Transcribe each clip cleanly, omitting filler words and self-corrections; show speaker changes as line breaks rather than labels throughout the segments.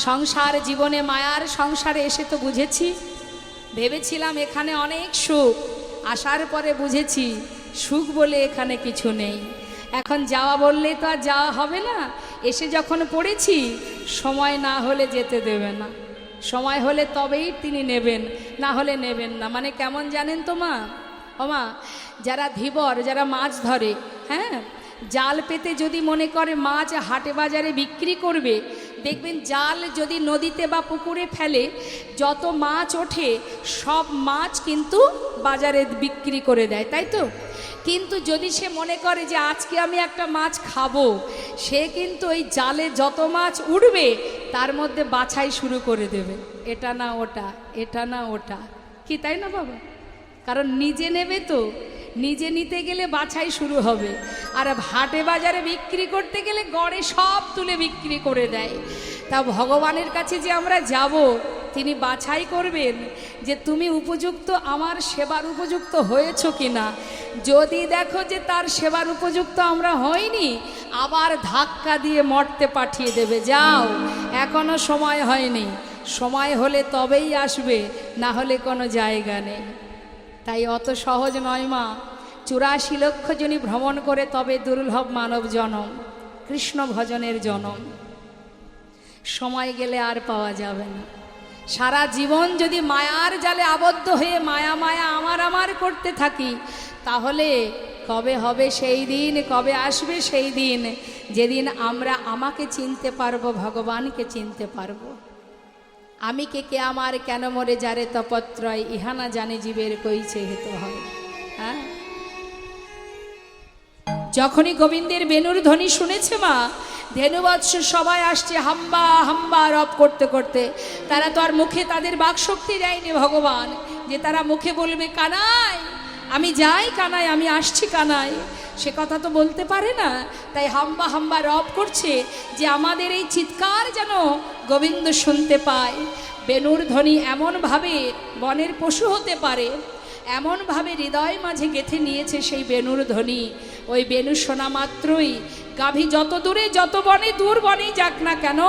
সংসার জীবনে মায়ার সংসারে এসে তো বুঝেছি, ভেবেছিলাম এখানে অনেক সুখ, আসার পরে বুঝেছি সুখ বলে এখানে কিছু নেই। এখন যাওয়া বললে তো আর যাওয়া হবে না। এসে যখন পড়েছি, সময় না হলে যেতে দেবে না, সময় হলে তবেই তিনি নেবেন, না হলে নেবেন না। মানে কেমন জানেন তো মা, ও মা, যারা ধীবর, যারা মাছ ধরে, হ্যাঁ, জাল পেতে যদি মনে করে মাছ হাটে বাজারে বিক্রি করবে, দেখবেন জাল যদি নদীতে বা পুকুরে ফেলে, যত মাছ ওঠে সব মাছ কিন্তু বাজারে বিক্রি করে দেয়, তাই তো? কিন্তু যদি সে মনে করে যে আজকে আমি একটা মাছ খাবো, সে কিন্তু ওই জালে যত মাছ উঠবে তার মধ্যে বাছাই শুরু করে দেবে, এটা না ওটা, এটা না ওটা, কি তাই না বাবা? কারণ নিজে নেবে তো, নিজে নিতে গেলে বাছাই শুরু হবে, আর হাটে বাজারে বিক্রি করতে গেলে গড়ে সব তুলে বিক্রি করে দেয়। তা ভগবানের কাছে যে আমরা যাব, তিনি বাছাই করবেন যে তুমি উপযুক্ত, আমার সেবার উপযুক্ত হয়েছো কিনা। যদি দেখো যে তার সেবার উপযুক্ত আমরা হইনি, আবার ধাক্কা দিয়ে মর্তে পাঠিয়ে দেবে, যাও এখনো সময় হয়নি, সময় হলে তবেই আসবে, না হলে কোনো জায়গা নেই। তাই অত সহজ নয় মা, 84 লক্ষ জনই ভ্রমণ করে তবে দুর্লভ মানব জনম, কৃষ্ণ ভজনের জনম। সময় গেলে আর পাওয়া যাবে না। সারা জীবন যদি মায়ার জালে আবদ্ধ হয়ে মায়া মায়া আমার আমার করতে থাকি, তাহলে কবে হবে সেই দিন, কবে আসবে সেই দিন যেদিন আমরা আমাকে চিনতে পারবো, ভগবানকে চিনতে পারবো। আমি কে আমার কেন মরে যারে তপত্রয়, ইহানা জানে জীবের কইছে হেতু হয়। হ্যাঁ, যখনই গোবিন্দের বেণুর ধ্বনি শুনেছে মা, ধেনুবৎস সবাই আসছে হাম্বা হাম্বা রব করতে করতে। তারা তো আর মুখে তাদের বাকশক্তি দেয়নি ভগবান, যে তারা মুখে বলবে কানাই আমি যাই, কানাই আমি আসছি, কানাই, সে কথা তো বলতে পারে না। তাই হাম্বা হাম্বা রব করছে যে আমাদের এই চিৎকার যেন গোবিন্দ শুনতে পায়। বেণুর ধ্বনি এমনভাবে বনের পশু হতে পারে, এমনভাবে হৃদয় মাঝে গেঁথে নিয়েছে সেই বেণুর ধ্বনি। ওই বেণু শোনা মাত্রই গাভী যত দূরে, যত বনে, দূর বনেই যাক না কেন,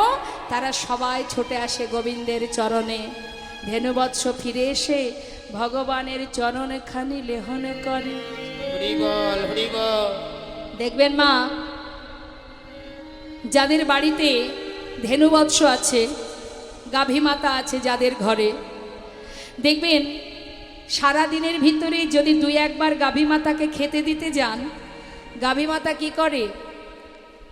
তারা সবাই ছুটে আসে গোবিন্দের চরণে। ধেনুবৎস ফিরে এসে ভগবানের চরণখানি লেহন করে। দেখবেন মা, যাদের বাড়িতে ধেনুবৎস আছে, গাভী মাতা আছে যাদের ঘরে, দেখবেন সারা দিনের ভিতরে যদি 2-1 বার গাভী মাতাকে খেতে দিতে যান, গাভী মাতা কি করে,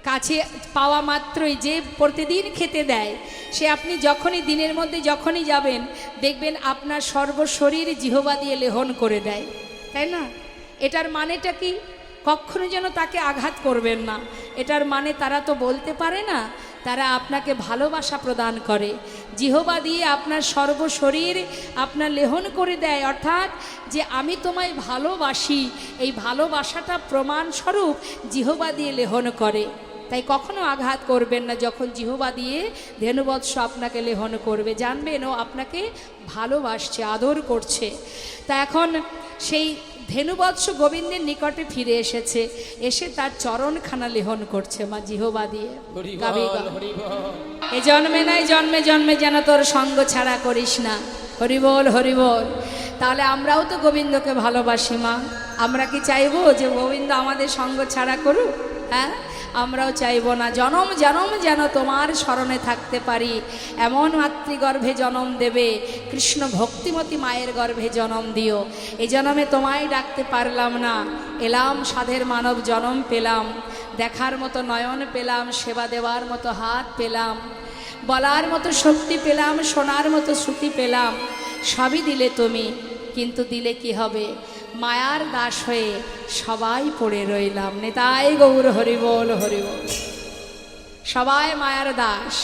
কাছে পাওয়া মাত্রই যে প্রতিদিন খেতে দেয়, সে আপনি যখনই দিনের মধ্যে যখনই যাবেন, দেখবেন আপনার সর্বশরীর জিহ্বা দিয়ে লেহন করে দেয়, তাই না? এটার মানেটা কি? কখনো যেন তাকে আঘাত করবেন না। এটার মানে তারা তো বলতে পারে না, তারা আপনাকে ভালোবাসা প্রদান করে, জিহ্বা দিয়ে আপনার সর্বশরীর আপনার লেহন করে দেয়। অর্থাৎ যে আমি তোমায় ভালোবাসি, এই ভালোবাসাটা প্রমাণস্বরূপ জিহ্বা দিয়ে লেহন করে। তাই কখনো আঘাত করবেন না। যখন জিহ্বা দিয়ে ধেনুবৎস আপনাকে লেহন করবে, জানবেন ও আপনাকে ভালোবাসছে, আদর করছে। তা এখন সেই ধেনুবৎস গোবিন্দের নিকটে ফিরে এসেছে, এসে তার চরণখানা লেহন করছে মা জিহ্বা দিয়ে। এ জন্মে নাই জন্মে জন্মে যেন তোর সঙ্গ ছাড়া করিস না, হরিবোল হরিবোল। তাহলে আমরাও তো গোবিন্দকে ভালোবাসি মা, আমরা কি চাইবো যে গোবিন্দ আমাদের সঙ্গ ছাড়া করুক? হ্যাঁ, আমরাও চাইব না। জনম জনম যেন তোমার স্মরণে থাকতে পারি, এমন মাতৃগর্ভে জন্ম দেবে, কৃষ্ণ ভক্তিমতী মায়ের গর্ভে জন্ম দিও। এই জন্মে তোমায় ডাকতে পারলাম না, এলাম সাধের মানব জন্ম পেলাম, দেখার মতো নয়ন পেলাম, সেবা দেওয়ার মতো হাত পেলাম, বলার মতো শক্তি পেলাম, শোনার মতো শ্রুতি পেলাম, সবই দিলে তুমি। কিন্তু দিলে কি হবে? মায়ার দাস হয়ে সবাই পড়ে রইলাম। নেতাই গৌর হরিবোল হরিবোল। সবাই মায়ার দাস।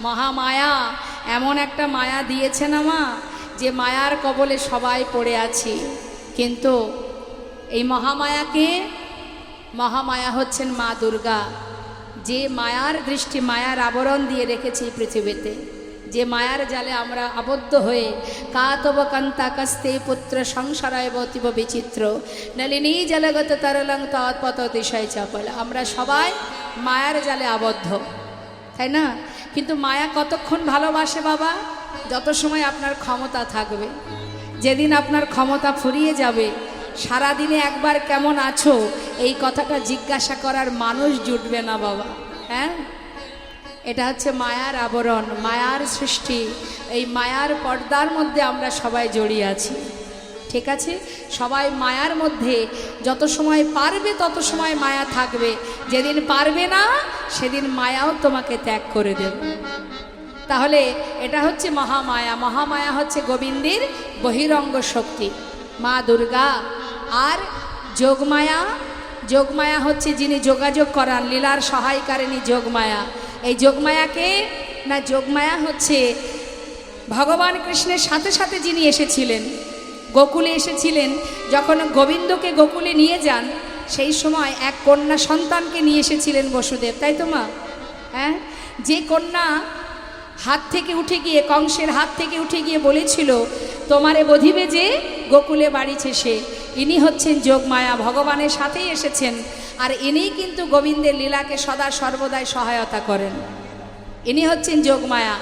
মহামায়া এমন একটা মায়া দিয়েছে না মা, যে মায়ার কবলে সবাই পড়ে আছি। কিন্তু এই মহামায়াকে, মহামায়া হচ্ছেন মা দুর্গা, যে মায়ার দৃষ্টি, মায়ার আবরণ দিয়ে রেখেছে এই পৃথিবীতে, যে মায়ার জালে আমরা আবদ্ধ হয়ে কাতব কান্তা কাস্তে পুত্র সংসারায় বতিব বিচিত্র নলিনী জলগত তরলং তৎপত দিশায় চাপল। আমরা সবাই মায়ার জালে আবদ্ধ। তাই না? কিন্তু মায়া কতক্ষণ ভালোবাসে বাবা? যত সময় আপনার ক্ষমতা থাকবে। যেদিন আপনার ক্ষমতা ফুরিয়ে যাবে, সারাদিনে একবার কেমন আছো এই কথাটা জিজ্ঞাসা করার মানুষ জুটবে না বাবা। হ্যাঁ, এটা হচ্ছে মায়ার আবরণ, মায়ার সৃষ্টি। এই মায়ার পর্দার মধ্যে আমরা সবাই জড়িয়ে আছি। ঠিক আছে, সবাই মায়ার মধ্যে। যত সময় পারবে তত সময় মায়া থাকবে, যেদিন পারবে না সেদিন মায়াও তোমাকে ত্যাগ করে দেবে। তাহলে এটা হচ্ছে মহামায়া। মহামায়া হচ্ছে গোবিন্দের বহিরঙ্গ শক্তি, মা দুর্গা। আর যোগমায়া, যোগমায়া হচ্ছে যিনি যোগাযোগ করান, লীলার সহায়কারিণী যোগমায়া। এই যোগমায়াকে না, যোগমায়া হচ্ছে ভগবান কৃষ্ণের সাথে সাথে যিনি এসেছিলেন, গোকুলে এসেছিলেন। যখন গোবিন্দকে গোকুলে নিয়ে যান, সেই সময় এক কন্যা সন্তানকে নিয়ে এসেছিলেন বসুদেব, তাই তো মা? হ্যাঁ, যে কন্যা হাত থেকে উঠে গিয়ে, কংসের হাত থেকে উঠে গিয়ে বলেছিল তোমারে বধিবে যে গোকুলে বাড়িছে সে, ইনি হচ্ছেন যোগমায়া, ভগবানের সাথেই এসেছেন। আর ইনিই কিন্তু গোবিন্দের লীলাকে সদা সর্বদাই সহায়তা করেন, ইনি হচ্ছেন যোগমায়া।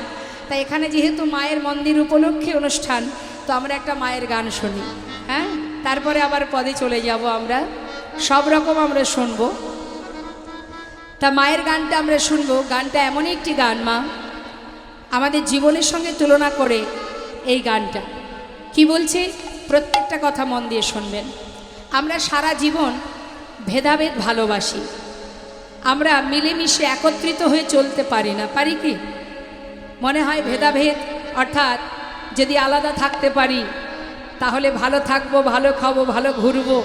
তাই এখানে যেহেতু মায়ের মন্দির উপলক্ষে অনুষ্ঠান, তো আমরা একটা মায়ের গান শুনি। হ্যাঁ, তারপরে আবার পদে চলে যাব আমরা, সব রকম আমরা শুনবো। তা মায়ের গানটা আমরা শুনবো। গানটা এমনই একটি গান মা, আমাদের জীবনের সঙ্গে তুলনা করে এই গানটা কি বলছে, প্রত্যেকটা কথা মন দিয়ে শুনবেন। আমরা সারা জীবন ভেদাভেদ ভালোবাসি, আমরা মিলেমিশে একত্রিত হয়ে চলতে পারি না, পারি কি? মনে হয় ভেদাভেদ অর্থাৎ যদি আলাদা থাকতে পারি তাহলে ভালো থাকবো, ভালো খাবো, ভালো ঘুরবো,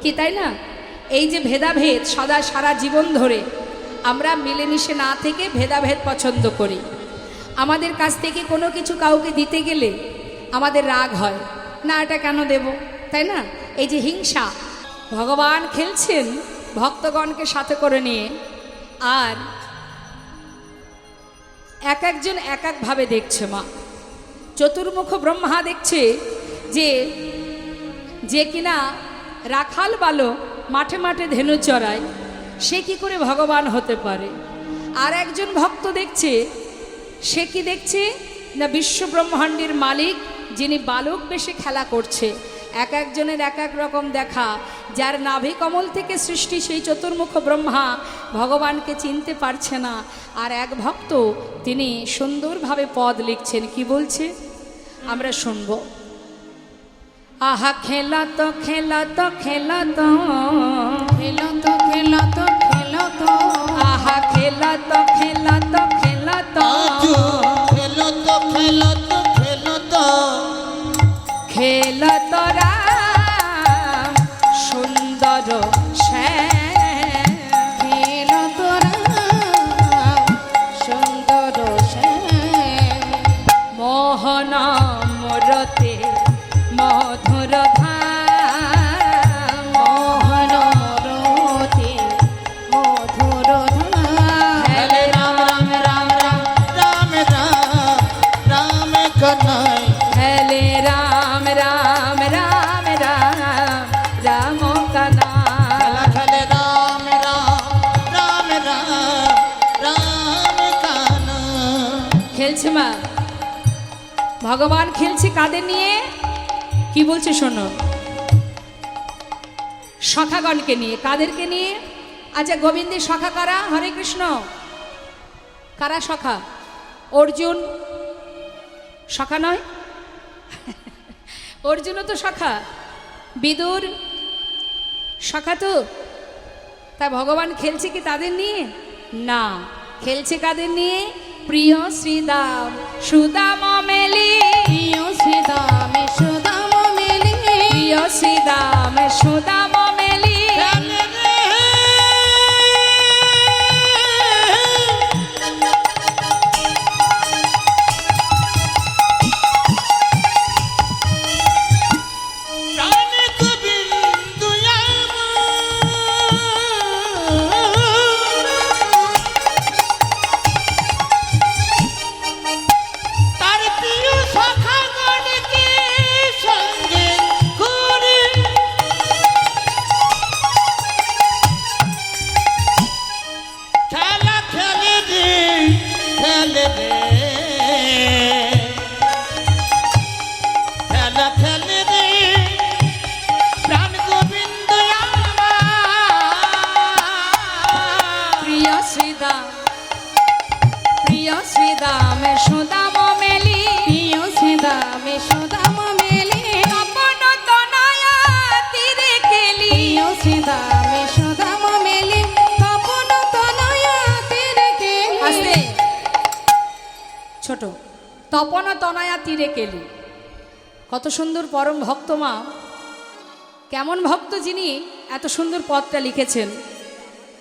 কি তাই না? এই যে ভেদাভেদ সদা সারা জীবন ধরে আমরা মিলেমিশে না থেকে ভেদাভেদ পছন্দ করি। আমাদের কাছ থেকে কোনো কিছু কাউকে দিতে গেলে আমাদের রাগ হয়, না এটা কেন দেব, তাই না? এই যে হিংসা, ভগবান খেলছেন ভক্তগণকে সাথে করে নিয়ে, আর এক একজন এক একভাবে দেখছে মা। চতুর্মুখ ব্রহ্মা দেখছে যে কিনা রাখাল বালক মাঠে মাঠে ধেনু চড়ায়, সে কি করে ভগবান হতে পারে। আর একজন ভক্ত দেখছে, সে কি দেখছে না, বিশ্ব ব্রহ্মাণ্ডের মালিক যিনি বালক বেশে খেলা করছে। এক একজনের এক এক রকম দেখা। যার নাভি কমল থেকে সৃষ্টি সেই চতুর্মুখ ব্রহ্মা ভগবানকে চিনতে পারছে না। আর এক ভক্ত তিনি সুন্দরভাবে পদ লিখছেন, কি বলছে আমরা শুনব। আহা খেলা তো খেলা তো খেলা তো খেলা তো খেলা তো খেলা তো, আহা খেলা তো খেলা তো খেলা তো খেলা তো খেলা তো খেলা তো খেলা তো রাম সুন্দর শ্যাম, খেলা তো রাম সুন্দর শ্যাম, মোহন মূরতে মধুর ধাম, মোহন মূরতে মধুর ধাম। হেলে রাম রাম রাম রাম রাম রাম রাম কানাই, হেলে রাম রাম রাম রাম রাম কানাই, হেলে রাম রাম রাম রাম রাম কানাই। খেলছে মা, ভগবান খেলছে কাদের নিয়ে, কি বলছে শোনো, সখাগণকে নিয়ে। কাদেরকে নিয়ে? আচ্ছা, গোবিন্দের সখা কারা? হরে কৃষ্ণ কারা সখা? অর্জুন সখা নয়? অর্জুনও তো সখা, বিদুর সখা তো। তা ভগবান খেলছে কি তাদের নিয়ে? না, খেলছে কাদের নিয়ে? প্রিয় শ্রীদাম সুদাম মেলি, প্রিয় শ্রীদাম সুদাম মেলি, প্রিয় শ্রীদাম সুদাম মেলি, শ্রীদাম সুদাম মেলি
প্রিয় শ্রীদাম সুদাম মেলি
তপন তনয়া তীরে কেলি
প্রিয় শ্রীদাম সুদাম মেলি তপন তনয়া তীরে কেলি
আস্তে ছোট তপন তনয়া তীরে কেলি কত সুন্দর পরম ভক্ত মা কেমন ভক্ত যিনি এত সুন্দর পদটা লিখেছেন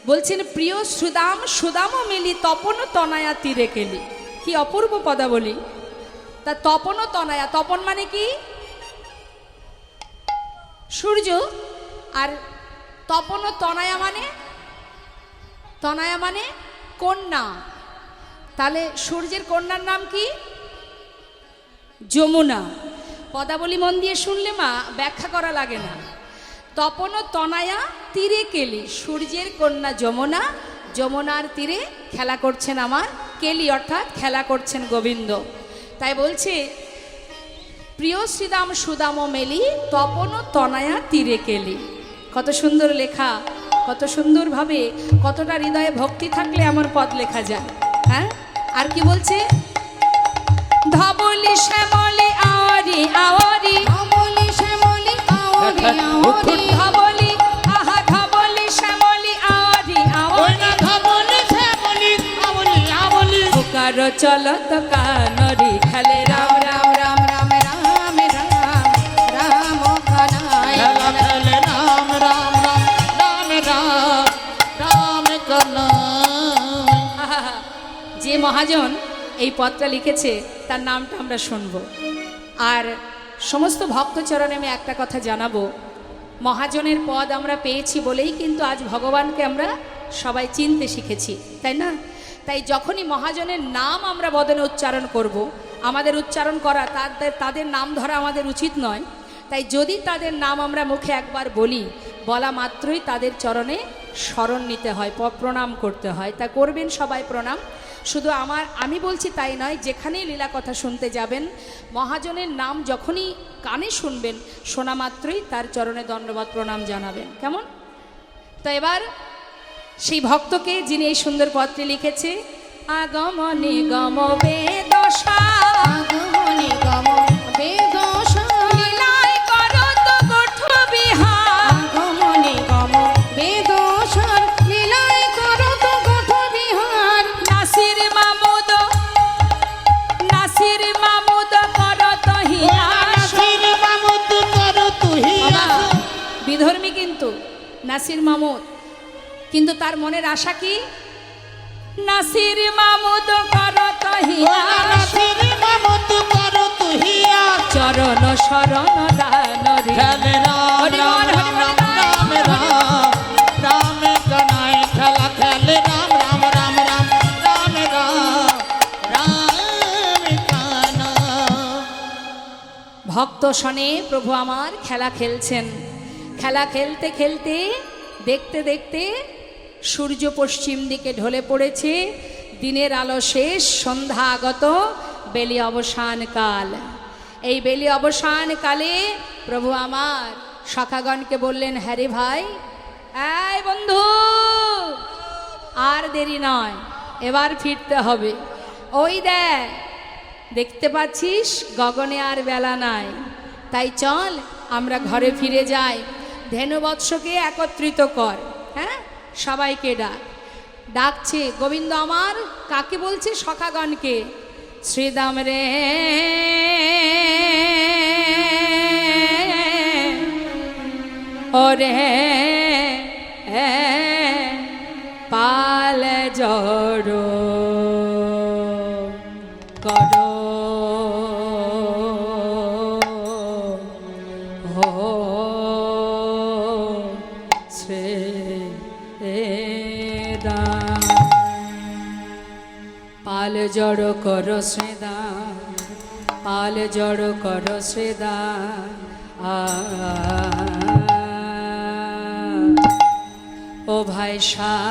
বলছেন প্রিয় সুদাম সুদাম মেলি তপন তনয়া তীরে কেলি কি অপূর্ব পদাবলী তা তপন তনয়া তপন মানে কি সূর্য আর তপন তনয়া মানে কন্যা তাহলে সূর্যের কন্যার নাম কি যমুনা পদাবলী মন দিয়ে শুনলে মা ব্যাখ্যা করা লাগে না তপন তনয়া তীরে কেলি সূর্যের কন্যা যমুনা যমুনার তীরে খেলা করছেন আমার কেলি অর্থাৎ খেলা করছেন গোবিন্দ তাই বলছে প্রিয় শ্রীদাম সুদাম মেলি তপন তনয়া তীরে কেলি কত সুন্দর লেখা কত সুন্দরভাবে কতটা হৃদয়ে ভক্তি থাকলে আমার পদ লেখা যায় হ্যাঁ আর কি বলছে ধবলি শ্যামলি আওয়ারি আওয়ারি
ধবলি শ্যামলি আওয়ারি আওয়ারি
ধবলি আহা ধবলি শ্যামলি আওয়ারি আওয়ারি
ধবলি শ্যামলি আওয়ারি আওয়ারি
পুকার চলত কানরি খেলে রাম রাম
রাম রাম রাম রাম রাম কানাই
খেলা খেলে রাম রাম রাম রাম রাম কানাই
আহা, যে মহাজন এই পদটা লিখেছে তার নামটা আমরা শুনব আর সমস্ত ভক্তচরণে আমি একটা কথা জানাবো মহাজনের পদ আমরা পেয়েছি বলেই কিন্তু আজ ভগবানকে আমরা সবাই চিনতে শিখেছি তাই না তাই যখনই মহাজনের নাম আমরা বদনে উচ্চারণ করব আমাদের উচ্চারণ করা তাদের নাম ধরা আমাদের উচিত নয় তাই যদি তাদের নাম আমরা মুখে একবার বলি বলা মাত্রই তাদের চরণে স্মরণ নিতে হয় প্রণাম করতে হয় তা করবেন সবাই প্রণাম শুধু আমি বলছি তাই নয় যেখানেই লীলা কথা শুনতে যাবেন মহাজনের নাম যখনই কানে শুনবেন শোনা মাত্রই তার চরণে দণ্ডবত প্রণাম জানাবেন কেমন তো এবার সেই ভক্তকে যিনি এই সুন্দর পদটি লিখেছে আগম নিগম বেদশা
আগমনি গম বেদশা
লীলায় করত গোঠ বিহার
আগমনি গম বেদশার লীলাই করত গোঠ বিহার
নাসির মামুদ করত হিয়াস
নাসির মামুদ কর তুহিয়া
বিধর্মী কিন্তু নাসির মামুদ কিন্তু তার মনের আশা কি নাসির মামুদ করত হিয়াস
নাসির মামুদ কর তুহিয়া
চরণ শরণ দানরি
খেলে রাম
হরি
রাম
বল, হরি
রাম
বল,
রাম
হরি বল।
রাম রাম কানাই খেলা খেলে রাম রাম রাম রাম রাম রাম কানা
ভক্ত শনে প্রভু আমার খেলা খেলছেন খেলা খেলতে খেলতে দেখতে দেখতে সূর্য পশ্চিম দিকে ঢলে পড়েছে দিনের আলো শেষ সন্ধ্যা আগত বেলি অবসান কাল এই বেলি অবসান কালে প্রভু আমার সখাগণকে বললেন হ্যাঁ রে ভাই এই বন্ধু আর দেরি নয় এবার ফিরতে হবে ওই দেখতে পাচ্ছিস গগনে আর বেলা নাই তাই চল আমরা ঘরে ফিরে যাই ধেনুবৎসকে একত্রিত কর হ্যাঁ সবাইকে ডাকছে গোবিন্দ আমার কাকে বলছে সখাগণকে শ্রীদাম রে ওরে পাল জড়ো করো হো শ্রীদাম পাল জড়ো করো শ্রীদাম পাল জড়ো করো শ্রীদাম ও ভাই শানো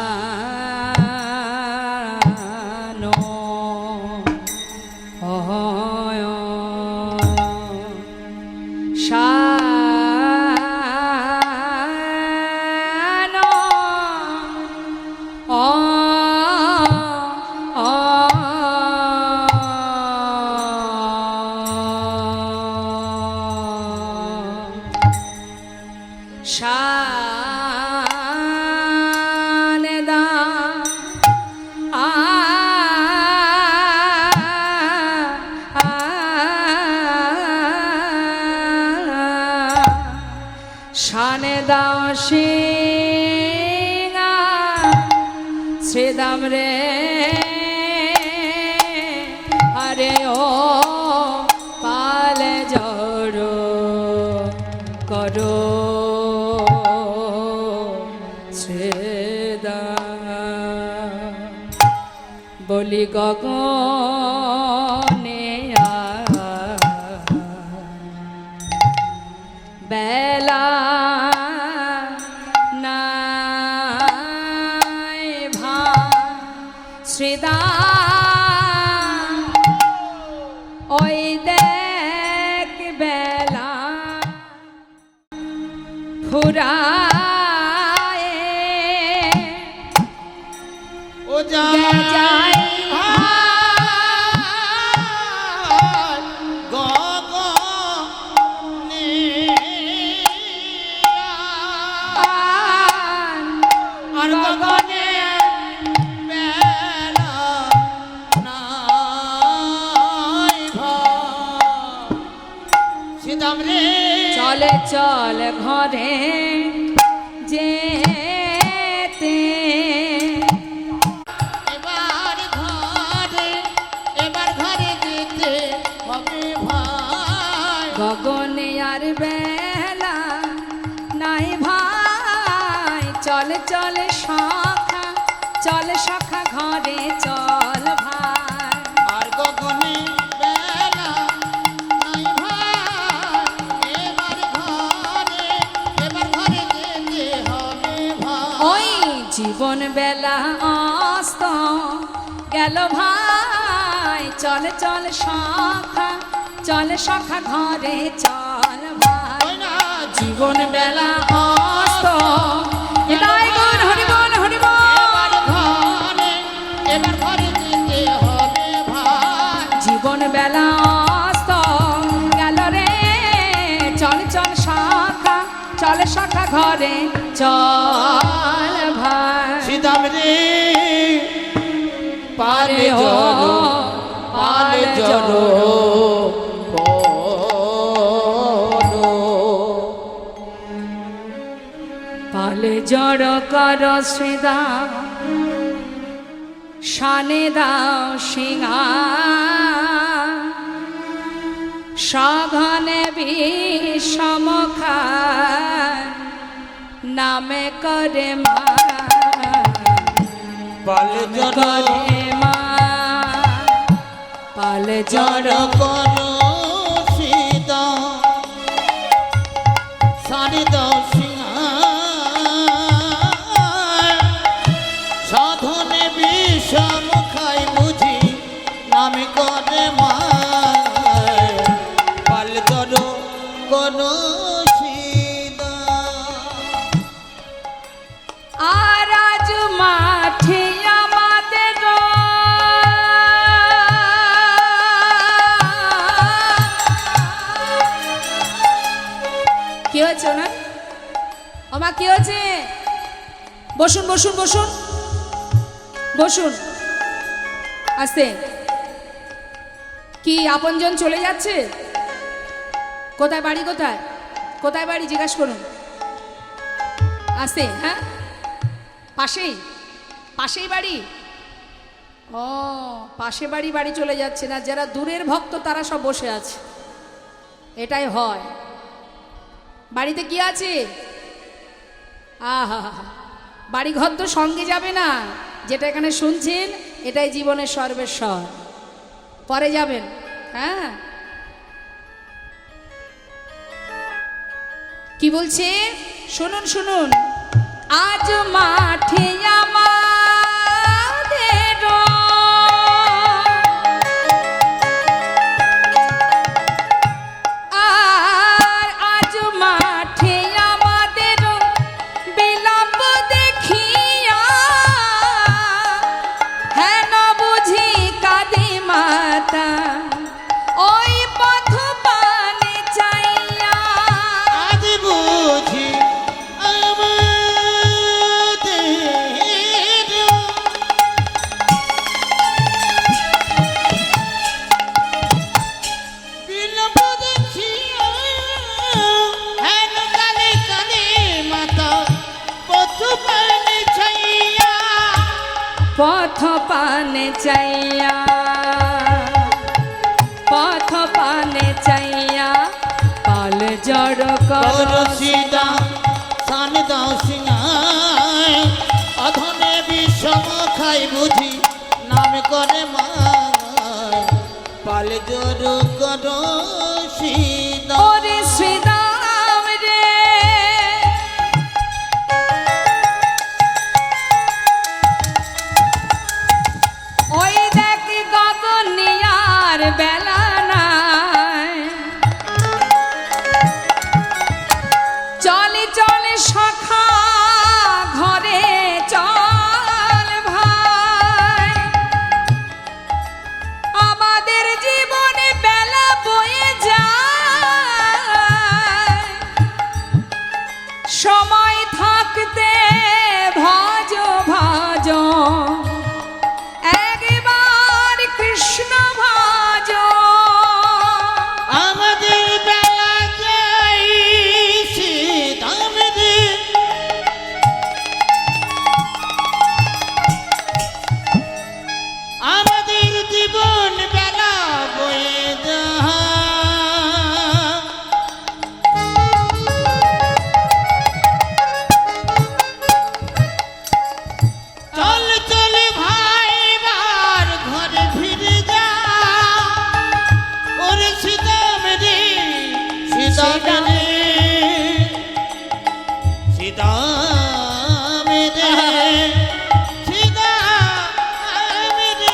শানো দাও সিংহা শ্রীদাম রে আরে ও পালে জড়ো করো শ্রীদাম বলি গগনে বেলা নাই ভা শ্রীদাম ওই দেখ বেলা ফুরায়
ও
যায় চলে চল ঘরে যেতে
এবার ঘরে যেতে হবে ভাই
গগনে আর বেলা নাই ভাই চল চল শাখা চল শাখা ঘরে চল ভাই
আর গগনে বেলা নাই ভাই এবার ঘরে যেতে হবে ভাই
ওই জীবন বেলা অস্ত গেল ভাই চল চল শাখা চল শাখা ঘরে চল ভাই
ওই না
জীবন বেলা অস্ত এটাই গুণ হরিবন হরিবন
এবার ঘরে যেতে হবে ভাই
জীবন বেলা অস্ত গেল রে চল চল শাখা চল শাখা ঘরে চল ভাই
শ্রীদাম রে পালে
আরে ও
জড়ো পালে জড়ো
পালে জড় কর শ্রীদা শানে দাও সিংহা সঘনে বিষমখা নামে করে মা
পালে জড়ো
করে মা পালে জড়
জড় করো সীতা সারি দাও সিংহা সাধনে বিষম খাই বুঝি নামে করে মায় পালে জড় করো সীতা
আর আজ মাঠে আমাদের কি হয়েছে না ওমা কি হয়েছে বসুন বসুন বসুন বসুন আস্তে কি আপনজন চলে যাচ্ছে কোথায় বাড়ি কোথায় কোথায় বাড়ি জিজ্ঞাসা করুন আস্তে হ্যাঁ পাশেই পাশেই বাড়ি ও পাশে বাড়ি বাড়ি চলে যাচ্ছে না যারা দূরের ভক্ত তারা সব বসে আছে এটাই হয় বাড়িতে কি আছে আহা বাড়ি ঘর তো সঙ্গে যাবে না যেটা এখানে শুনছেন এটাই জীবনের সর্বেশ্বর পরে যাবেন হ্যাঁ কি বলছে শুনুন শুনুন আজ মাঠে আমাদের আর আজ মাঠে আমাদের বিলম্ব দেখিয়া হ্যাঁ না বুঝি কাঁদে মাতা ওই পথ পানে চাইয়া
আজ বুঝি আমাদের
পথ পানে চাইয়া, পথ পানে চাইয়া পাল জড় কর
সীতা সান দাও সিংহায় অধনে বিষম খাই বুঝি নাম করে মা পাল জোর কর সীতা।
ওরে শ্রীরাম রে ওই দেখ গগনিয়ার বেলা নাই, চলে চলে সখা ঘরে চল ভাই, আমাদের জীবনে বেলা বয়ে যায়, সময় থাকতে ভজ ভজ একবার কৃষ্ণ ভজ।
আমাদের বেলা যাই সীতাম রে আমাদের জীবন বেলা বয়ে যাহা চল চল ভাই বার ঘরে ফিরে যা ওরে সীতাম রে সীতাম রে সীতাম রে সীতাম রে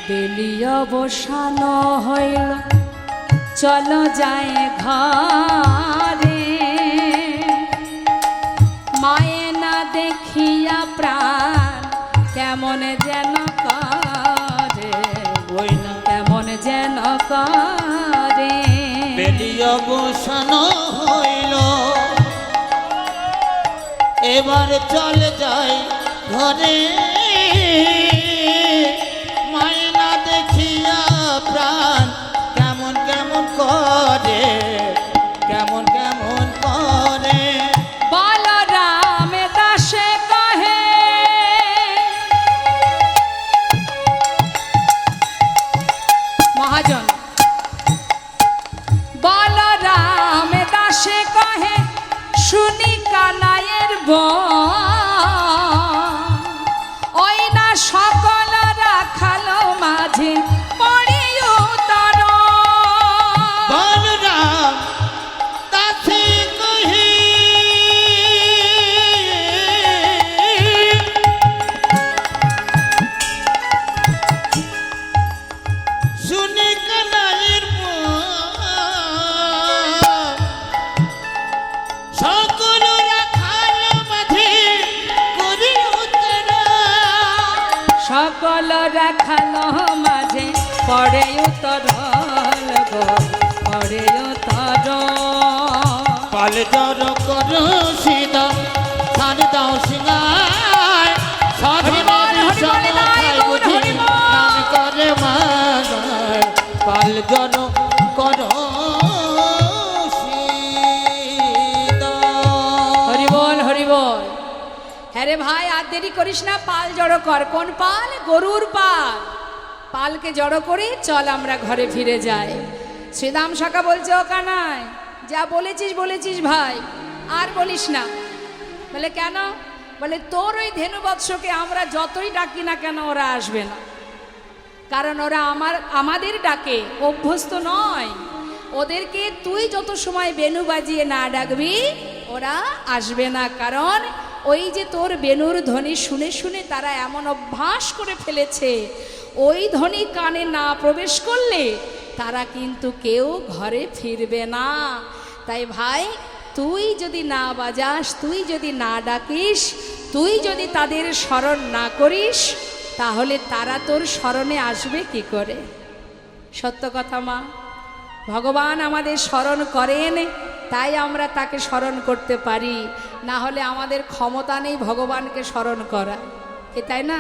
বেলি অবসান হইল চলো যায় ঘরে, মায়ে না দেখিয়া প্রাণ কেমন যেন করে,
ওই না
কেমন যেন করে।
বেলি অবসান হইল এবার চল যাই ঘরে মায়না দেখিয়া প্রাণ কেমন কেমন করে কেমন কেমন করে।
বলরাম দাসে কহে মহাজন, বলরাম দাসে কহে শুনি কানাইয়ের ওই না সকল রাখালো মাঝে পড়ে উতর।
বলরাম দাসে কহে শুনে কানাইয়ের সকল রাখাল মাঝে করি উত্তর।
সকল রাখালো মাঝে পড়ে উতর গো পড়ে উতর।
পাল জর কর সীতা সান দাও সিংহায় সাধনে বিষম খাই বুঝি নাম করে মা পাল জর কর সীতা।
হরি বল হরি বল। হ্যাঁ রে ভাই আর দেরি করিস না, পাল জড়ো কর। কোন পাল? গরুর পাল। পালকে জড়ো করে চল আমরা ঘরে ফিরে যাই। শ্রীদাম শাখা বলছে ও কানাই যা বলেছিস বলেছিস ভাই, আর বলিস না। বলে কেন? বলে তোর ওই ধেনুবৎসকে আমরা যতই ডাকি না কেন ওরা আসবে না, কারণ ওরা আমাদের ডাকে অভ্যস্ত নয়। ওদেরকে তুই যত সময় বেনু বাজিয়ে না ডাকবি ওরা আসবে না, কারণ ওই যে তোর বেনুর ধ্বনি শুনে শুনে তারা এমন অভ্যাস করে ফেলেছে, ওই ধ্বনি কানে না প্রবেশ করলে তারা কিন্তু কেউ ঘরে ফিরবে না। তাই ভাই তুই যদি না বাজাস, তুই যদি না ডাকিস, তুই যদি তাদের স্মরণ না করিস, তাহলে তারা তোর স্মরণে আসবে কি করে? সত্য কথা মা, ভগবান আমাদের স্মরণ করেন তাই আমরা তাকে স্মরণ করতে পারি, না হলে আমাদের ক্ষমতা নেই ভগবানকে স্মরণ করা, তাই না?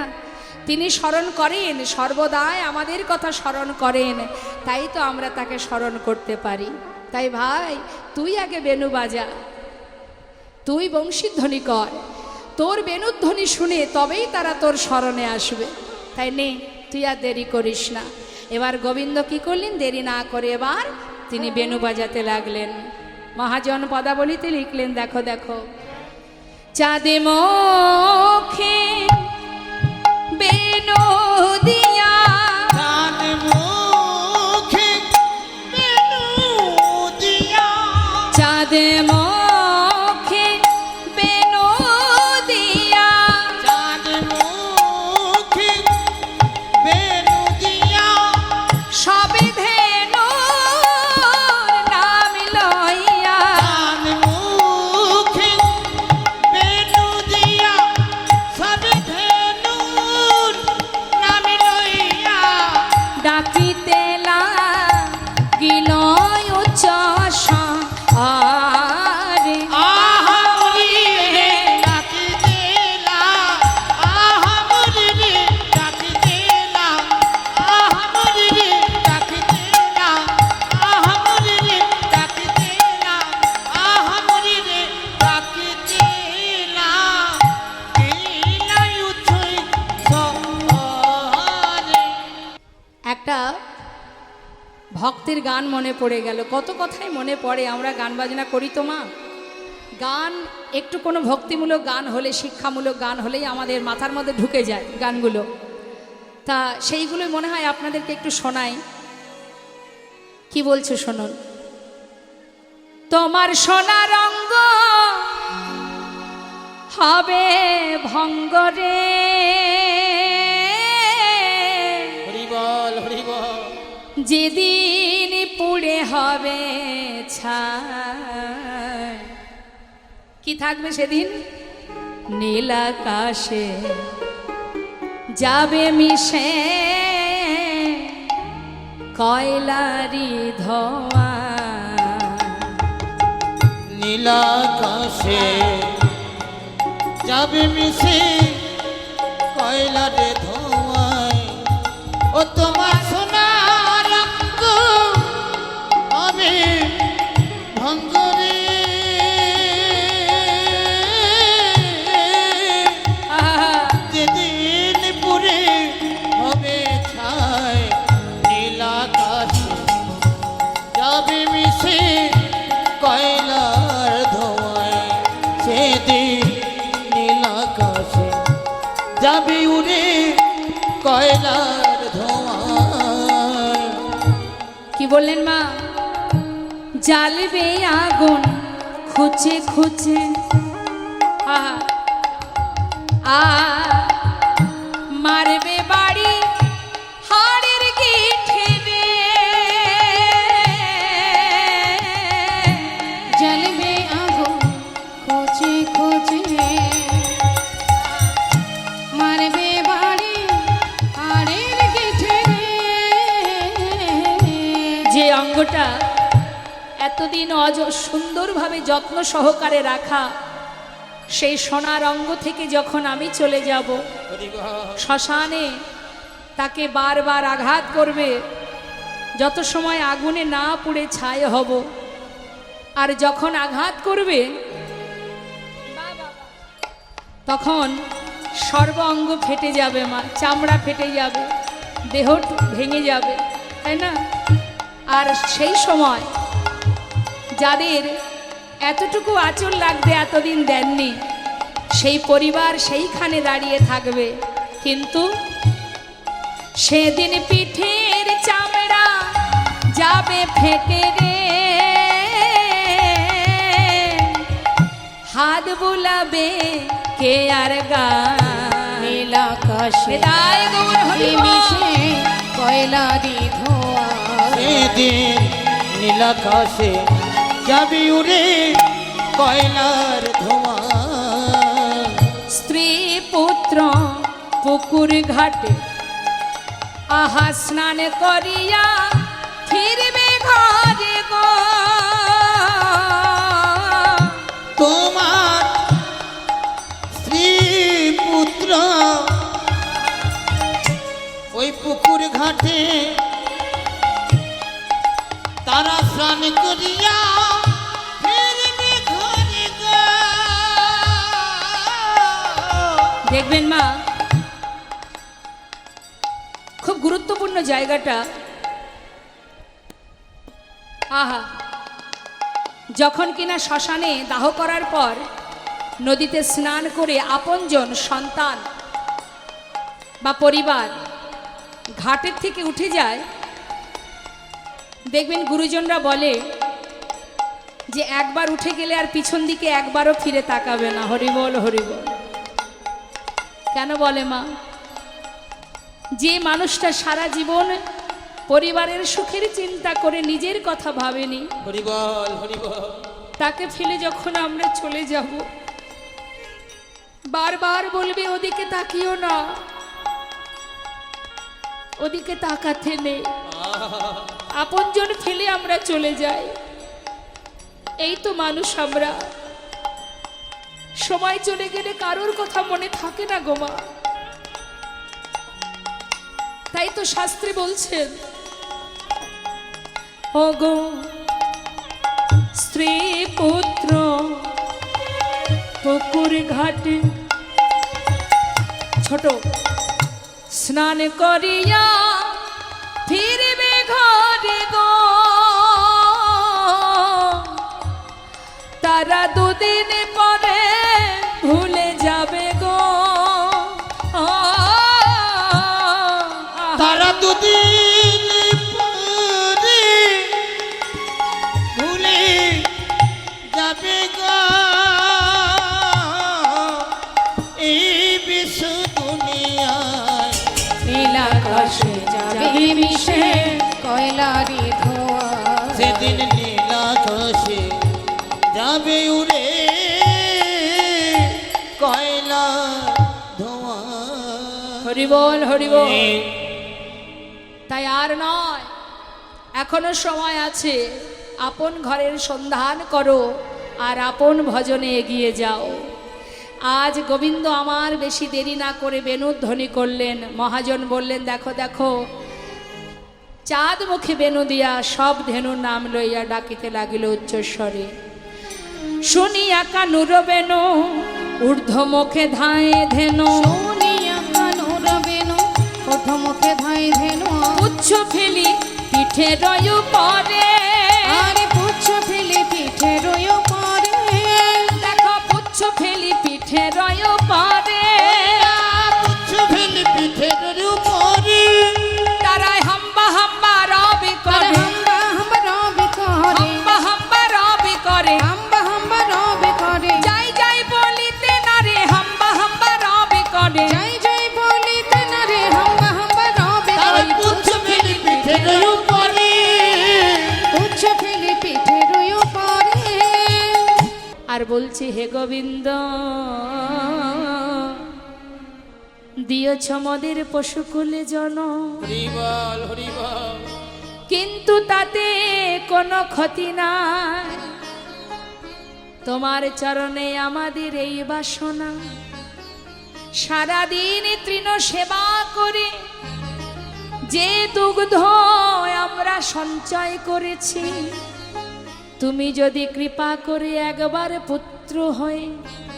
তিনি স্মরণ করেন, সর্বদাই আমাদের কথা স্মরণ করেন, তাই তো আমরা তাকে স্মরণ করতে পারি। তাই ভাই তুই আগে বেনু বাজা, তুই বংশীধ্বনি কর, তোর বেণুধ্বনি শুনে তবেই তারা তোর স্মরণে আসবে। তাই নে, তুই আর দেরি করিস না। এবার গোবিন্দ কি করলেন? দেরি না করে এবার তিনি বেণু বাজাতে লাগলেন। মহাজন পদাবলিতে লিখলেন, দেখো দেখো, চাঁদে মুখে বেণু দিয়া,
চাঁদ মুখে বেণু দিয়া,
চাঁদে মুখে বেণু দিয়া,
চাঁদ মুখে বেণু দিয়া,
সবে ধেনু নাম লইয়া,
চাঁদ মুখে বেণু দিয়া, সবে ধেনুর নাম লইয়া,
ডাকিতে লাগিল উচ্চ স্বরে।
আহা মরিরে ডাকিতেলা, আহা মরিরে ডাকিতেলা, আহা মরিরে ডাকিতেলা, আহা মরিরে ডাকিতেলা, আহা মরিরে ডাকিতেলা, কিলাই উঠই সরে।
একটা ভক্তের গান মনে পড়ে গেল। কত কথাই মনে পড়ে, আমরা গান বাজনা করি তো মা। গান একটু কোনো ভক্তিমূলক গান হলে, শিক্ষামূলক গান হলেই আমাদের মাথার মধ্যে ঢুকে যায় গানগুলো। তা সেইগুলোই মনে হয় আপনাদেরকে একটু শোনাই। কি বলছো শুনুন। তোমার সোনার রঙ্গ হবে ভঙ্গরে,
হরি বল, হরি বল।
যেদিন পুড়ে হবে ছাই, কি থাকবে সেদিন? নীল আকাশে যাবে মিশে কয়লারি ধোঁয়া,
নীলাকাশে যাবে মিশে কয়লারে ধোঁয়ায়, ও তোমার সোনার রঙ্গ হবে ভঙ্গরে,
আহা,
যেদিন পুরে হবে ছাই, নীলাকাশে যাবে মিশে কয়লার ধোঁয়ায়, সেদিন নীলাকাশে যাবে উড়ে কয়লার ধোঁয়ায়।
কি বললেন মা? জ্বালবে আগুন খুঁচে খুঁচে, আহা, আ মারবে বাড়ি হাড়ের গিঠে রে,
জ্বলবে আগুন খোঁচে খোঁচে, মারবে বাড়ি আড়ের গেছে রে।
যে অঙ্গটা এতদিন সুন্দরভাবে যত্ন সহকারে রাখা, সেই সোনার অঙ্গ থেকে যখন আমি চলে যাব শ্মশানে, তাকে বারবার আঘাত করবে যত সময় আগুনে না পুড়ে ছাই হব। আর যখন আঘাত করবে তখন সর্ব অঙ্গ ফেটে যাবে মা, চামড়া ফেটে যাবে, দেহ ভেঙে যাবে, তাই না? আর সেই সময় যাদের এতটুকু আঁচল লাগবে এতদিন দেননি, সেই পরিবার সেইখানে দাঁড়িয়ে থাকবে। কিন্তু সেদিন পিঠের চামড়া যাবে ফেটে রে, হাত বুলাবে কে আর গা,
নীলাকাশে
বিদায় গৌর হরি বল।
মিশে কয়লারি ধোঁয়া,
সেদিন নীলাকাশে যাবি উড়ে কয়লার ধোঁয়া,
স্ত্রী পুত্র পুকুর ঘাটে আহা স্নান করিয়া ফিরবে ঘরে গো,
তোমার স্ত্রী পুত্র ওই পুকুর ঘাটে তারা স্নান করিয়া ফিরবে ঘরে গো।
দেখবেন মা, খুব গুরুত্বপূর্ণ জায়গাটা। আহা, যখন কিনা শ্মশানে দাহ করার পর নদীতে স্নান করে আপনজন সন্তান বা পরিবার ঘাটের থেকে উঠে যায়, দেখবেন গুরুজনরা বলে যে একবার উঠে গেলে আর পিছন দিকে একবারও ফিরে তাকাবে না। হরিবল হরিবল। কেন বলে মা? যে মানুষটা সারা জীবন পরিবারের সুখের চিন্তা করে নিজের কথা ভাবেনি,
হরিবল হরিবল,
তাকে ফেলে যখন আমরা চলে যাব, বারবার বলবে ওদিকে তাকিও না, ওদিকে তাকাতে নেই। আপনজন ফেলে আমরা চলে যাই। এই তো মানুষ আমরা। সময় চলে গেলে কারোর কথা মনে থাকে না গো মা। তাই তো শাস্ত্রে বলছেন, ওগো স্ত্রী পুত্র পুকুর ঘাটে ছোট স্নান করিয়া ফিরবে ঘরে গো, তারা দুদিন পরে ভুলে যাবে গো।
তারা দুদিন পরে ভুলে যাবে গো, এই বিশ্ব দুনিয়ায়
নীলাকাশে যাবে মিশে কয়লারি ধোয়া।
সেদিন নীলাকাশে যাবে উড়ে কয়লা ধোঁয়া।
হরিবল হরিবল। তাই আর নয়, এখনো সময় আছে। আপন ঘরের সন্ধান করো আর আপন ভজনে এগিয়ে যাও। আজ গোবিন্দ আমার বেশি দেরি না করে বেণুর ধ্বনি করলেন। মহাজন বললেন, দেখো দেখো, চাঁদ মুখে বেণু দিয়া সব ধেনুর নাম লইয়া ডাকিতে লাগিল উচ্চস্বরে। শুনিয়া কানুর বেণু ঊর্ধ্ব মুখে ধায়ে ধেনু,
শুনিয়া কানুর বেণু ঊর্ধ্ব মুখে ধায়ে ধেনু।
উচ্চ ফেলি পিঠে রয় পরে,
আরে পুচ্ছ ফেলে পিঠে রয় পরে।
দেখো পুচ্ছ ফেলি পিঠে রয় পরে,
পুচ্ছ ফেলি পিঠের উপরে,
তারাই হাম্বা হাম্বা রবি
আরে
করে,
হাম্বা হাম্বা রবি করে,
হাম্বা হাম্বা রবি করে।
হাম্বা হাম্বা রবি করে।
যাই যাই বলিতে না রে হাম্বা হাম্বা রবি করে।
জয় জয় বলিতে না রে হাম্বা হাম্বা রবি
তারা
করে।
পুচ্ছ ফেলি পিঠের উপরে।
পুচ্ছ ফেলে পিঠে রয় পরে।
আর বলছি, হে গোবিন্দ, দিয়েছ মদের পশুকুলে জন,
হরিবল হরিবল,
কিন্তু তাতে কোনো ক্ষতি নাই। তোমার চরণে আমাদের এই বাসনা, সারাদিন তৃণ সেবা করে যে দুগ্ধ আমরা সঞ্চয় করেছি, তুমি যদি কৃপা করে একবার পুত্র হয়ে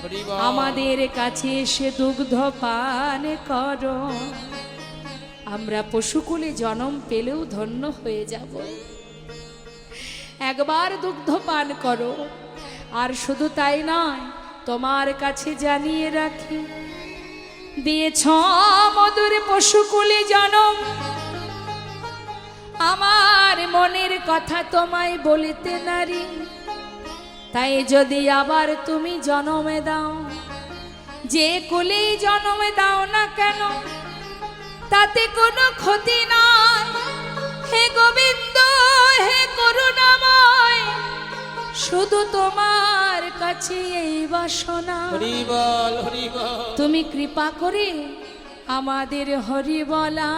হরিবল।
আমাদের কাছে এসে দুগ্ধ পান করো, আমরা পশুকুলে জন্ম পেলেও ধন্য হয়ে যাব। একবার দুগ্ধ পান করো। আর শুধু তাই নয়, তোমার কাছে জানিয়ে রাখি, দিয়েছ মধুর পশুকুলে জন্ম, আমার মনের কথা তোমায় বলিতে নারী। তাই যদি আবার তুমি জন্মে দাও, যে কুলেই জন্মে দাও না কেন, তাতে কোনো ক্ষতি নাই। হে গোবিন্দ, হে করুণাময়, শুধু তোমার কাছে এই বাসনা,
হরিবল হরিবল,
তুমি কৃপা করে আমাদের হরি বলা।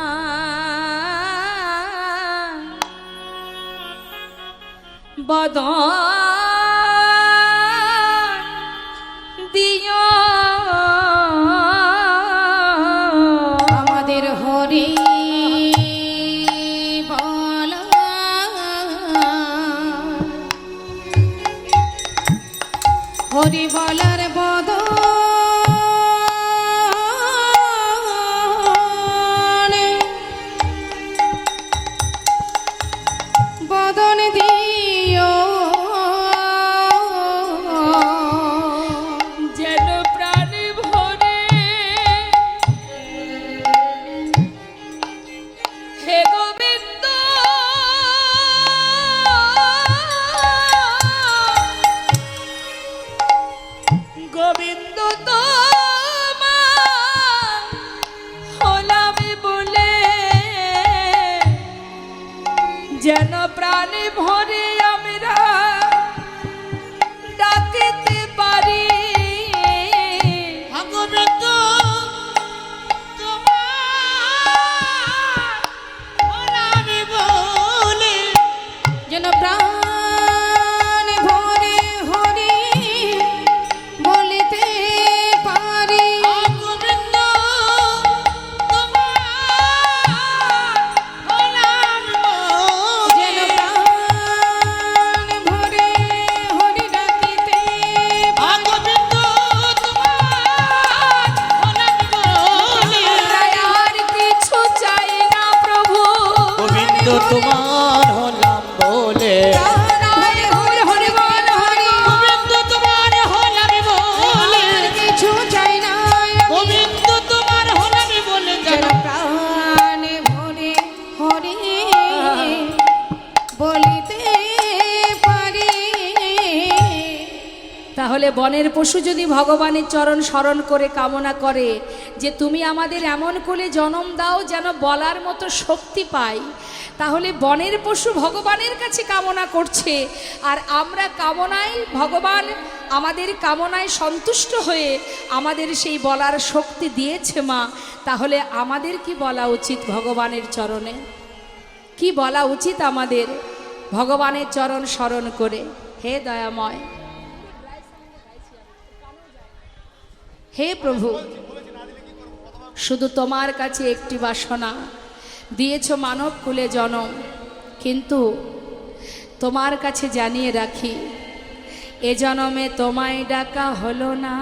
বদন দিও
আমাদের হরি বলা। হরি বলার বদন বদন দিও
যেন প্রাণে ভরে হে গোবিন্দ গোবিন্দ তোমার হলাম বলে যেন প্রাণে ভরে আমরা ডাকতে পারি
গোবিন্দ তোমার হলামি বলে
যেন প্রাণ ভরে হরি বলিতে পারি
গোবিন্দ তোমার হলামি
যেন
বলে
প্রাণ ভরে হরি ডাকিতে
গোবিন্দ তোমার হলামি বলে
আর কিছু চাই না প্রভু
গোবিন্দ তোমার হলাম বলে
হরি হরি হরি বল হরি
গোবিন্দ তোমার হলামি বলে
আর কিছু চাই না
গোবিন্দ তোমার হলামি বলে
যেন প্রাণ ভরে হরি বলিতে পারি
তাহলে বনের পশু যদি ভগবানের চরণ স্মরণ করে কামনা করে যে তুমি আমাদের এমন কোলে জন্ম দাও যেন বলার মতো শক্তি পাই, তাহলে বনের পশু ভগবানের কাছে কামনা করছে আর আমরা কামনায় ভগবান আমাদের কামনায় সন্তুষ্ট হয়ে আমাদের সেই বলার শক্তি দিয়েছে মা। তাহলে আমাদের কি বলা উচিত ভগবানের চরণে? কি বলা উচিত আমাদের ভগবানের চরণ স্মরণ করে? হে দয়াময়, হে প্রভু, শুধু তোমার কাছে একটি বাসনা, দিয়েছ মানব কুলে জনম, কিন্তু তোমার কাছে জানিয়ে রাখি এ জনমে তোমায় ডাকা হলো না।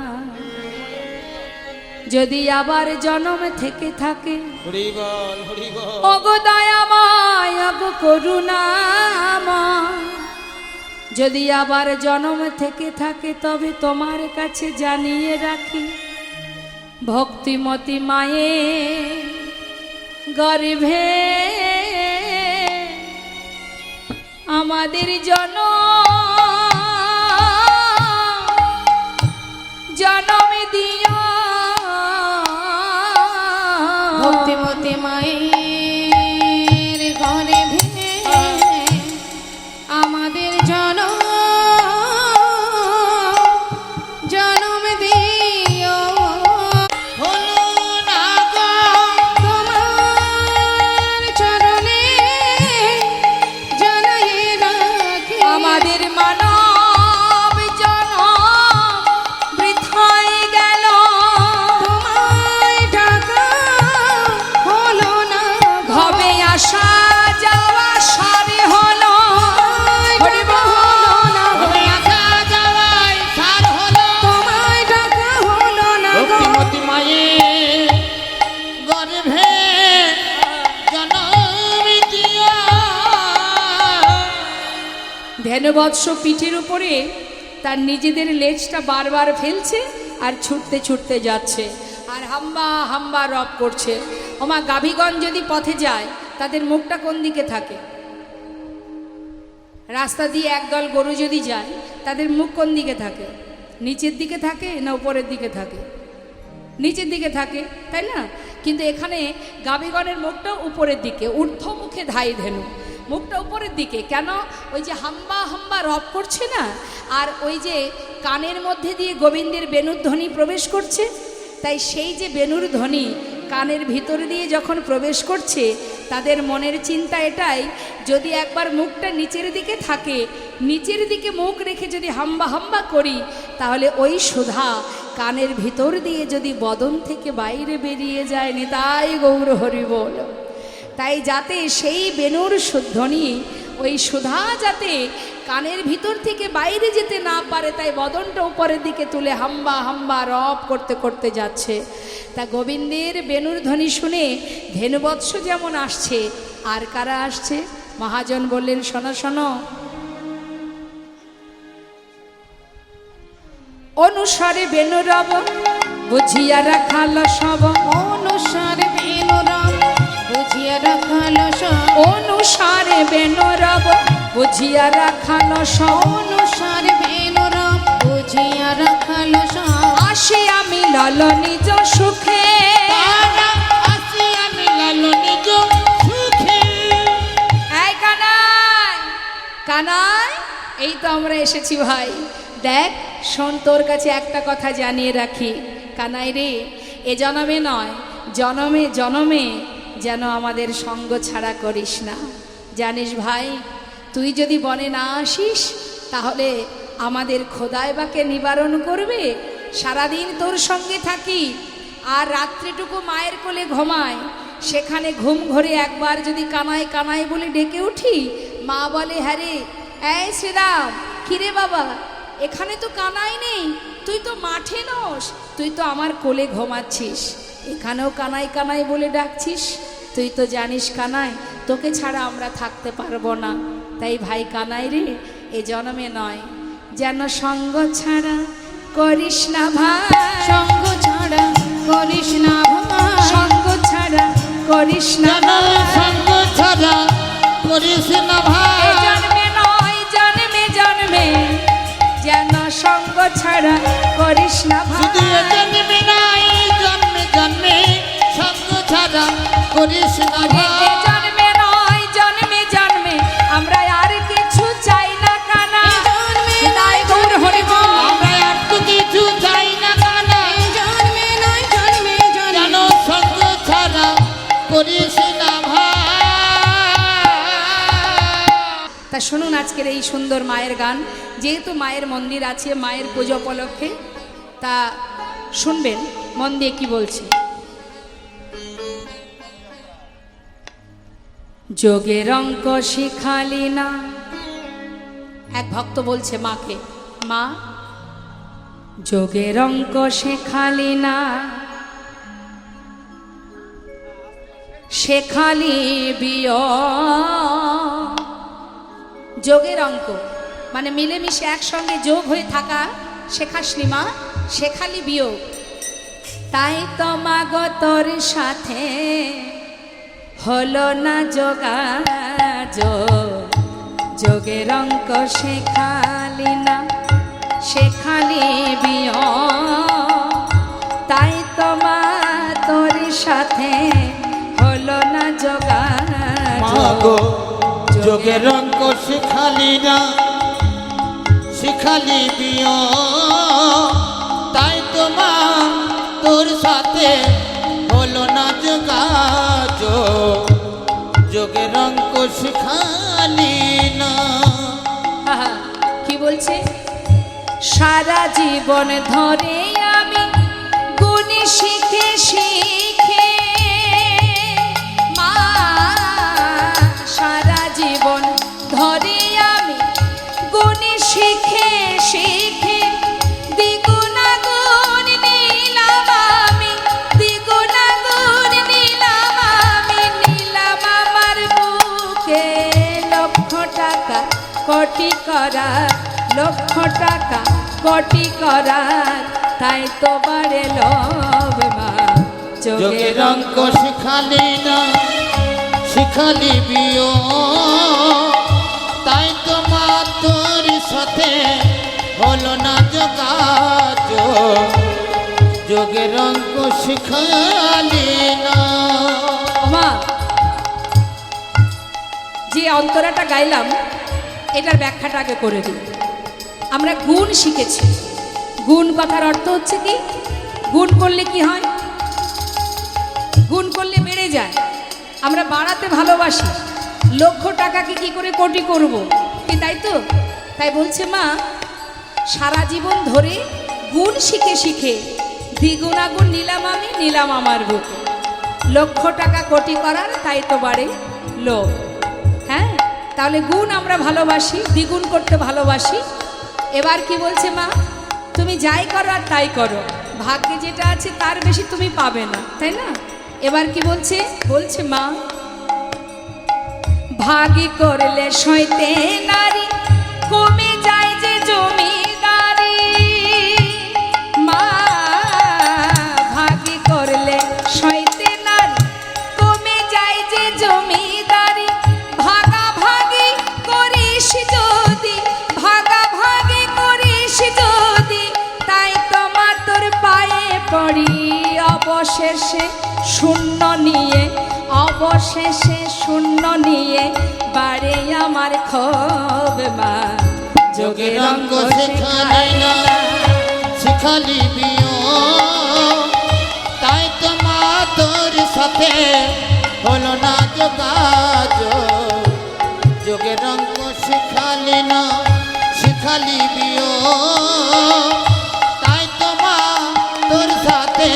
যদি আবার জনম থেকে থাকে
হরি বল হরি বল
ওগো দয়াময় ওগো করুণাময়, যদি আবার জনম থেকে থাকে তবে তোমার কাছে জানিয়ে রাখি ভক্তিমতী মায়ে গর্ভে আমাদের জনম দিও
ভক্তিমতী মায়ের ঘরে ভেঙে আমাদের জনম দিও
হলো না গো
তোমার চরণে জানাই রাখি
আমাদের মানব জনম বৃথায় গেল,
তোমায় ডাকা হলো না
ভবে আসা যাওয়া সারে হলো। হরি বল।
হরি আসা যাওয়াই সার হলো
তোমায় ডাকা হলো না
ভক্তিমতী মায়ের গর্ভে জনম দিয়া
ধেনুবৎস পিঠের উপরে তার নিজেদের লেজটা বারবার ফেলছে আর ছুটতে ছুটতে যাচ্ছে আর হাম্বা হাম্বা রব করছে। ওমা, গাভীগণ যদি পথে যায় তাদের মুখটা কোন দিকে থাকে? রাস্তা দিয়ে একদল গরু যদি যায় তাদের মুখ কোন দিকে থাকে? নিচের দিকে থাকে না উপরের দিকে থাকে? নিচের দিকে থাকে, তাই না? কিন্তু এখানে গাভীগণের মুখটা উপরের দিকে, ঊর্ধ্বমুখে ধাই ধেনু, মুখটা উপরের দিকে। কেন? ওই যে হাম্বা হাম্বা রব করছে না, আর ওই যে কানের মধ্যে দিয়ে গোবিন্দের বেণুর ধ্বনি প্রবেশ করছে, তাই সেই যে বেণুর ধ্বনি কানের ভিতর দিয়ে যখন প্রবেশ করছে তাদের মনের চিন্তা এটাই, যদি একবার মুখটা নিচের দিকে থাকে, নিচের দিকে মুখ রেখে যদি হাম্বা হাম্বা করি, তাহলে ওই সুধা কানের ভিতর দিয়ে যদি বদন থেকে বাইরে বেরিয়ে যায়। নিতাই গৌর হরি বল। তাই যাতে সেই বেণুর ধ্বনি, ওই সুধা যাতে কানের ভিতর থেকে বাইরে যেতে না পারে, তাই বদনটা উপরের দিকে তুলে হাম্বা হাম্বা রব করতে করতে যাচ্ছে। তা গোবিন্দের বেণুর ধ্বনি শুনে ধেনুবৎস যেমন আসছে, আর কারা আসছে? মহাজন বললেন, শোনো শোনো, অনুসারে বেনুরব বুঝিয়া রাখাল সব,
অনুসারে বেনুরব বুঝিয়া রাখাল সব,
অনুসারে বেনুরব বুঝিয়া রাখাল সব,
অনুসারে বেনুরব বুঝিয়া রাখাল সব।
আসি আমি লল নিজ সুখে,
তারা আসি আমি লালো নিজ সুখে।
এই কানাই, কানাই, এই তো আমরা এসেছি ভাই। দেখ শোন, তোর কাছে একটা কথা জানিয়ে রাখি কানাই রে, এ জনমে নয়, জনমে জনমে যেন আমাদের সঙ্গ ছাড়া করিস না। জানিস ভাই, তুই যদি বনে না আসিস তাহলে আমাদের খোদায় বাকে নিবারণ করবে। সারাদিন তোর সঙ্গে থাকি আর রাত্রিটুকু মায়ের কোলে ঘুমায়, সেখানে ঘুম ঘরে একবার যদি কানাই কানাই বলে ডেকে উঠি, মা বলে, হ্যাঁ রে, এই শ্রীরাম, কিরে বাবা, এখানে তো কানাই নেই, তুই তো মাঠে নস, তুই তো আমার কোলে ঘুমাচ্ছিস, এখানেও কানাই কানাই বলে ডাকছিস। তুই তো জানিস কানাই, তোকে ছাড়া আমরা থাকতে পারবো না। তাই ভাই কানাই রে, এ জন্মে নয়, যেন সঙ্গ ছাড়া করিস না ভাই,
সঙ্গ ছাড়া করিস না ভাই,
সঙ্গ ছাড়া করিস না
যেন
ভাই।
সঙ্গ ছাড়া করিস না
এ
ভাই।
জন্মে নয়, জন্মে জন্মে যেন সঙ্গ ছাড়া করিস না
শুধু এ
ভাই।
জন্মে নাই, জন্মে জন্মে সঙ্গ ছাড়া করিস না
এ
ভাই।
জন্মে নয়, জন্মে জন্মে আমরা আর কিছু চাই না কানাই।
এ জন্মে
তাই গৌর হরি বল।
আমরা আর তো কিছু চাই না কানা,
এই জন্মে নয় জন্মে
যেন
জন্মে
সঙ্গ ছাড়া করিস না ভাই।
তা শুনুন আজকের এই সুন্দর মায়ের গান, যেহেতু মায়ের মন্দির আছে, মায়ের পুজো উপলক্ষে, তা শুনবেন মন দিয়ে কি বলছে। যোগের অঙ্ক শিখালি না, এক ভক্ত বলছে মাকে, মা যোগের অঙ্ক শেখালি না, শেখালি বিয়। যোগের অঙ্ক মানে মিলেমিশে একসঙ্গে যোগ হয়ে থাকা শেখাসনি মা, শেখালি বিয়োগ। তাই তো মাগো তোর সাথে হলো না যোগাযোগ, যোগের অঙ্ক শেখালি না, শেখালি বিয়োগ। তাই তো মা তোর সাথে হলো না
মাগো
যোগাযোগ।
যোগের অঙ্ক শিখালি না, শিখালি বিয়। তাই তো মা তোর সাথে হলো না যোগাযোগ, যোগের অঙ্ক শিখালি না।
আহা, কি বলছে, সারা জীবন ধরে আমি গুণ শিখে শিখে, মা সারা জীবন ধরে আমি গুণ শিখে শিখে, দ্বিগুণাগুণ নিলাম আমি, দ্বিগুণাগুণ নিলাম আমি, নিলাম আমার বুকে লক্ষ টাকা কোটি করা, লক্ষ টাকা কোটি করা। তাই তো বাড়ে লোভ মা
যোগের অঙ্ক শিখালি না, শিখালি বিয়। তাই তো মা তোর সাথে হলো না যোগাযোগ, যোগের অঙ্ক শিখালি না।
মা যে অন্তরাটা গাইলাম এটার ব্যাখ্যাটা আগে করে দিই। আমরা গুণ শিখেছি, গুণ কথার অর্থ হচ্ছে কি, গুণ করলে কি হয়, গুণ করলে বেড়ে যায়, আমরা বাড়াতে ভালোবাসি। লক্ষ টাকাকে কি করে কোটি করব, কি তাই তো? তাই বলছে মা সারা জীবন ধরে গুণ শিখে শিখে দ্বিগুণাগুণ নিলাম আমি, নিলাম আমার বুকে লক্ষ টাকা কোটি করার, তাই তো বাড়ে লোভ। হ্যাঁ, তাহলে গুণ আমরা ভালোবাসি, দ্বিগুণ করতে ভালোবাসি। এবার কি বলছে মা, তুমি যাই করো আর তাই করো, ভাগ্যে যেটা আছে তার বেশি তুমি পাবে না, তাই না? এবার কি বলছে, বলছে মা ভাগি করলে সইতে নারী কমে যায় যে জমিদারি মা ভাগি করলে সইতে নারী কমে যায় যে জমিদারি ভাগাভাগি করিস যদি ভাগাভাগি করিস যদি তাই তোমার তোর পায়ে পড়ি অবশেষে শূন্য নিয়ে অবশেষে শূন্য নিয়ে বাড়ে আমার ক্ষোভ মা
যোগের রঙ্গ শেখালি না শেখালি বিয় তাই তো মা তোর সাথে হলো না যোগাযোগ যোগের রঙ্গ শেখালি না শেখালি বিয় তাই তো মা তোর সাথে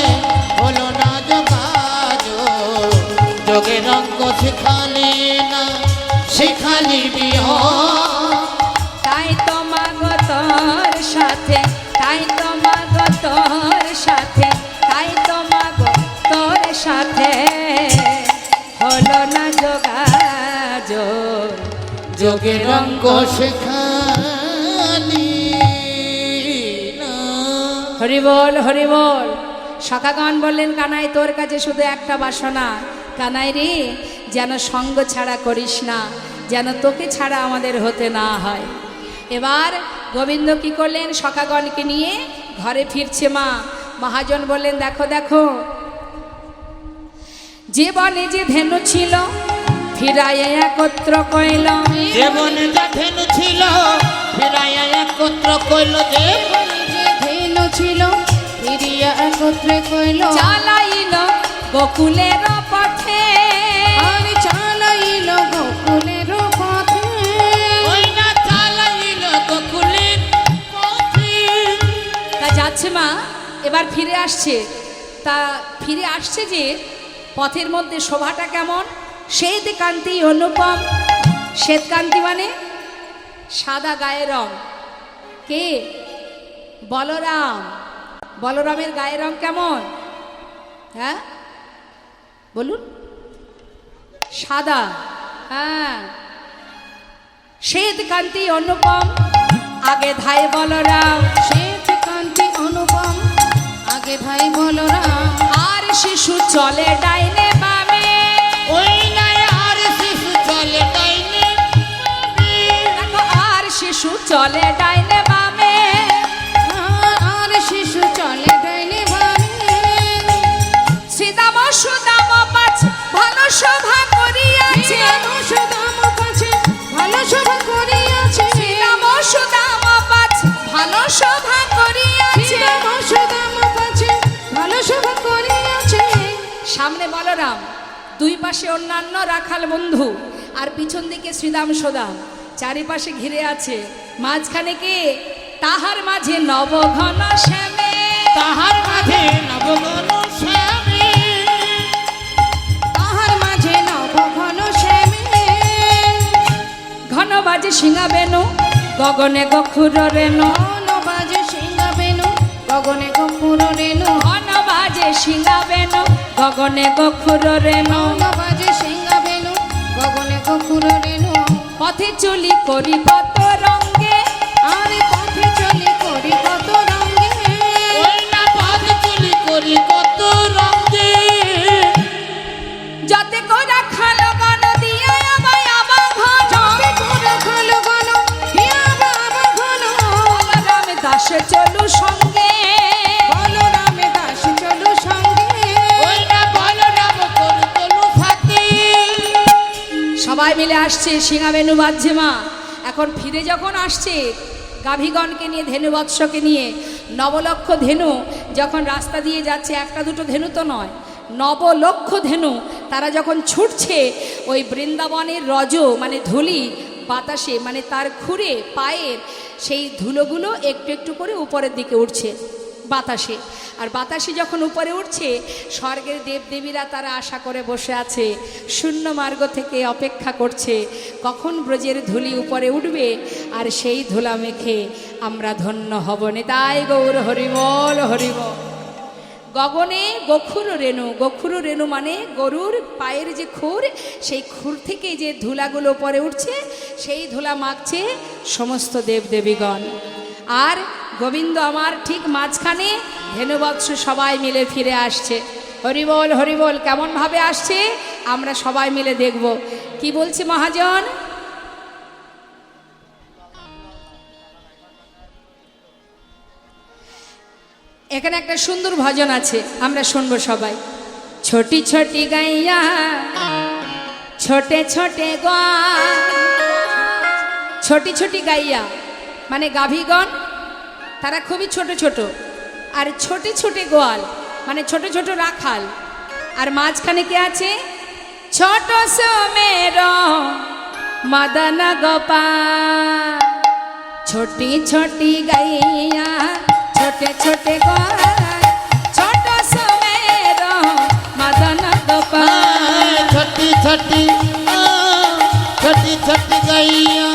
হলো না যোগাযোগ যোগের রঙ্গ শেখালি না শেখালি বিয়
তাই তোমার তোর সাথে তাই তোমার তোর সাথে তাই তোমার তোর সাথে হলো না যোগাযোগ
যোগের রঙ্গ শেখালি না
হরি বল হরি বল সখাগণ বললেন কানাই তোর কাছে শুধু একটা বাসনা কানাই রে যেন সঙ্গ ছাড়া করিস না যেন তোকে ছাড়া আমাদের হতে না হয় এবার গোবিন্দ কি করলেন সখাগণকে নিয়ে ঘরে ফিরছে মা মহাজন বললেন দেখো দেখো যে বনে যে ধেনু ছিল ফিরাইয়া একত্র কইল
জীবনে যা ধেনু ছিল ফিরাইয়া একত্র কইল যে
যে ধেনু ছিল ফিরিয়া একত্রে কইল
চালাইল গোকুলের পথে
আর চালাইল গোকুলের পথে
ওই না চালাইল গোকুলের পথে
তা যাচ্ছে মা এবার ফিরে আসছে তা ফিরে আসছে যে পথের মধ্যে শোভাটা কেমন শ্বেত কান্তি অনুপম শ্বেত কান্তি মানে সাদা গায়ের রং কে বলরাম বলরামের গায়ের রং কেমন হ্যাঁ বলুন সাদা হ্যাঁ শ্বেত কান্তি অনুপম আগে ধাই বলরাম
শ্বেত কান্তি অনুপম আগে ভাই বলরাম
আর শিশু চলে ডাইনে বামে
ওই না আর শিশু চলে ডাইনে
দেখো আর শিশু চলে ডাইনে বামে
আর শিশু চলে ডাইনে বামে
শ্রীদাম সুদাম পাছ ভালো শোভা করিয়াছে
শ্রীরাম সুদাম কাছে ভালো শোভা করিয়াছে
শ্রীদাম সুদাম পাছ ভালো শোভা করিয়াছে
শ্রীরাম সুদাম কাছে ভালো শোভা করিয়াছে
সামনে বলরাম দুই পাশে অন্যান্য রাখাল বন্ধু আর পিছন দিকে শ্রীদাম সুদাম চারিপাশে ঘিরে আছে মাঝখানে কে তাহার মাঝে নবঘন শ্যামে
তাহার মাঝে নবগণ স্বামী
তাহার মাঝে নবঘন শ্যামে
ঘন বাজে সিংহা বেনু গগনে গখুর রেণু
ঘন বাজে সিংহা বেনু গগনে গম্পুর রেণু
ঘন বাজে সিংহা বেনু গগনে গখুর রেণু
ঘন বাজে সিংহা বেনু গগনে গম্পুর রেণু
পথে চলি করি কত রঙ্গে
আর পথে চলি করি কত রঙ্গে
ওই না পথ চলি করি কত রঙ্গে
যাতে করা খালো গণ দিয়া আমায় আবার ঘন
যাতে করে খালো গণ দিয়া বাবা ঘন
বলরামে দাসে চলু সঙ্গে
বলরামে দাস চলো সঙ্গে
ওই না বলরাম তোর তলু থাকে
সবাই মিলে আসছে সিংহাবেনু বাজছে মা এখন ফিরে যখন আসছে গাভীগণকে নিয়ে ধেনু বৎসকে নিয়ে নবলক্ষ ধেনু যখন রাস্তা দিয়ে যাচ্ছে একটা দুটো ধেনু তো নয় নবলক্ষ ধেনু তারা যখন ছুটছে ওই বৃন্দাবনের রজ মানে ধুলি বাতাসে মানে তার খুঁড়ে পায়ের সেই ধুলোগুলো একটু একটু করে উপরের দিকে উঠছে বাতাসে আর বাতাসে যখন উপরে উঠছে স্বর্গের দেবদেবীরা তারা আশা করে বসে আছে শূন্য মার্গ থেকে অপেক্ষা করছে কখন ব্রজের ধুলি উপরে উঠবে আর সেই ধুলা মেখে আমরা ধন্য হব নিতাই গৌর হরিবল হরিবল গগনে গখুর রেণু, গখুর রেণু মানে গরুর পায়ের যে খুর, সেই খুর থেকে যে ধুলাগুলো পরে উঠছে, সেই ধুলা মাখছে সমস্ত দেবদেবীগণ। আর গোবিন্দ আমার ঠিক মাঝখানে, ধেনুবৎস সবাই মিলে ফিরে আসছে। হরিবোল হরিবোল। কেমনভাবে আসছে আমরা সবাই মিলে দেখব। কি বলছে মহাজন? এখানে একটা সুন্দর ভজন আছে, আমরা শুনবো সবাই। ছোটি ছোটি গাইয়া ছোটে ছোটে গা, ছোটি ছোটি গাইয়া মানে গাভীগণ, তারা খুবই ছোট ছোট। আর ছোটে ছোটে গোয়াল মানে ছোট ছোট রাখাল। আর মাঝখানে কে আছে? ছোট সোমের মদন গোপাল। ছোটি ছোটি গাইয়া ছোটে ছোটে গোয়াল, ছোট সোমের মদন গোপাল।
छोटी छोटी छोटी छोटी गैया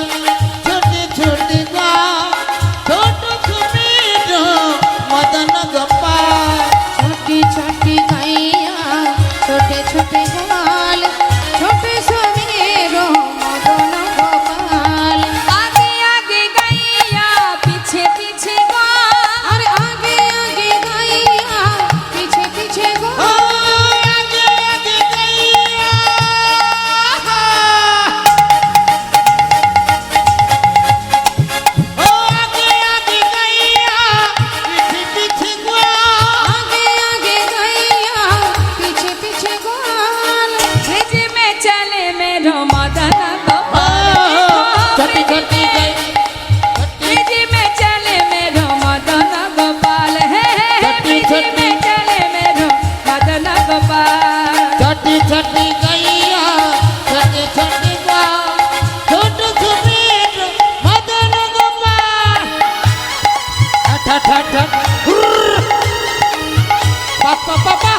छोटी छोटी गा छोटू सुमीर मदन गोपाल।
छोटी छोटी गैया छोटे छोटे ग्वाल, छोटे समीरो मदन गोपाल।
आगे आगे गैया पीछे पीछे गोपाल।
और आगे आगे गैया पीछे पीछे ग्वाल।
आगे आगे गैया आगे आगे गैया पीछे पीछे गा
आगे आगे गैया पीछे पीछे ग्वाल।
भेज में चले मेरो मदन गोपाल।
छोटी छोटी गई
भेज में चले मेरो मदन गोपाल। हे
छोटी
भेज
छोटी
में चले मेरो मदन गोपाल।
छोटी छोटी गैया छोटी छोटी गा छोटू सुमीर मदन गोपाल। ठट ठट ठट पापा पापा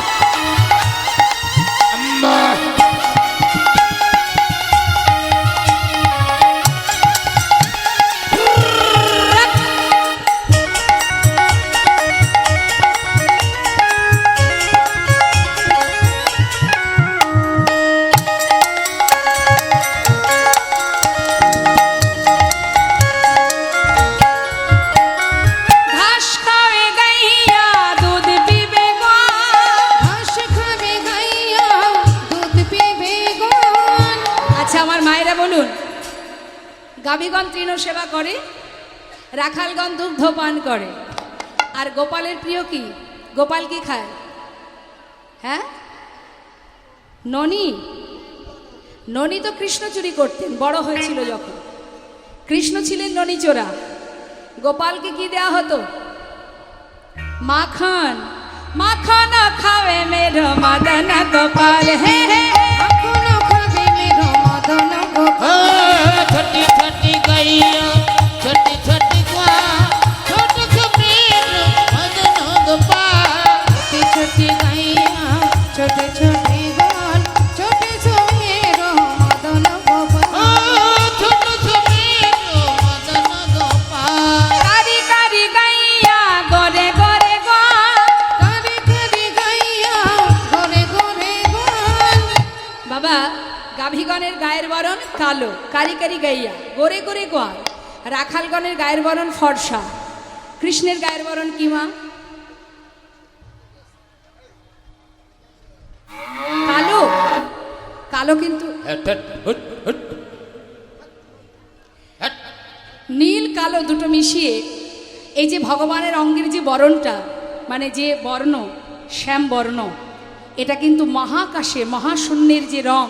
अम्मा
घास खावे गैया दूध पीबे गोपाल।
घास खावे गैया दूध पीबे ग्वाल।
আচ্ছা আমার মায়েরা বলুন, গাভীগণ তৃণ সেবা করে, রাখালগণ দুগ্ধ পান করে, আর গোপালের প্রিয় কি? গোপাল কি খায়? হ্যাঁ, ননি। ননি তো কৃষ্ণ চুরি করতেন বড় হয়েছিল যখন। কৃষ্ণ ছিলেন ননি চোরা। গোপালকে কি দেয়া হতো? মাখন। মাখন খাবে মেরো মদন গোপাল। হে হে
এখনো খাবে মেরো মদন গোপাল।
छोटी छोटी गैया छोटी छोटी गा छोटू सुमीर मदन गोपाल।
छोटी छोटी गैया छोटे छोटे ग्वाल, छोटे समीरो मदन गोपाल।
छोटू सुमीर मदन गोपाल।
কারি কারি গাইয়া গরে গরে গোয়াল।
কারি কারি গैया ঘরে ঘরে গ্বাল।
বাবা, গাভীগণের গায়ের বরণ কালো, কারি কারি গাইয়া গরে গরে গোয়াল। রাখালগণের গায়ের বরণ ফর্সা। কৃষ্ণের গায়ের বরণ কি মা? কালো। কালো কিন্তু নীল কালো দুটো মিশিয়ে এই যে ভগবানের অঙ্গের যে বরণটা, মানে যে বর্ণ, শ্যাম বর্ণ, এটা কিন্তু মহাকাশে মহাশূন্যের যে রং,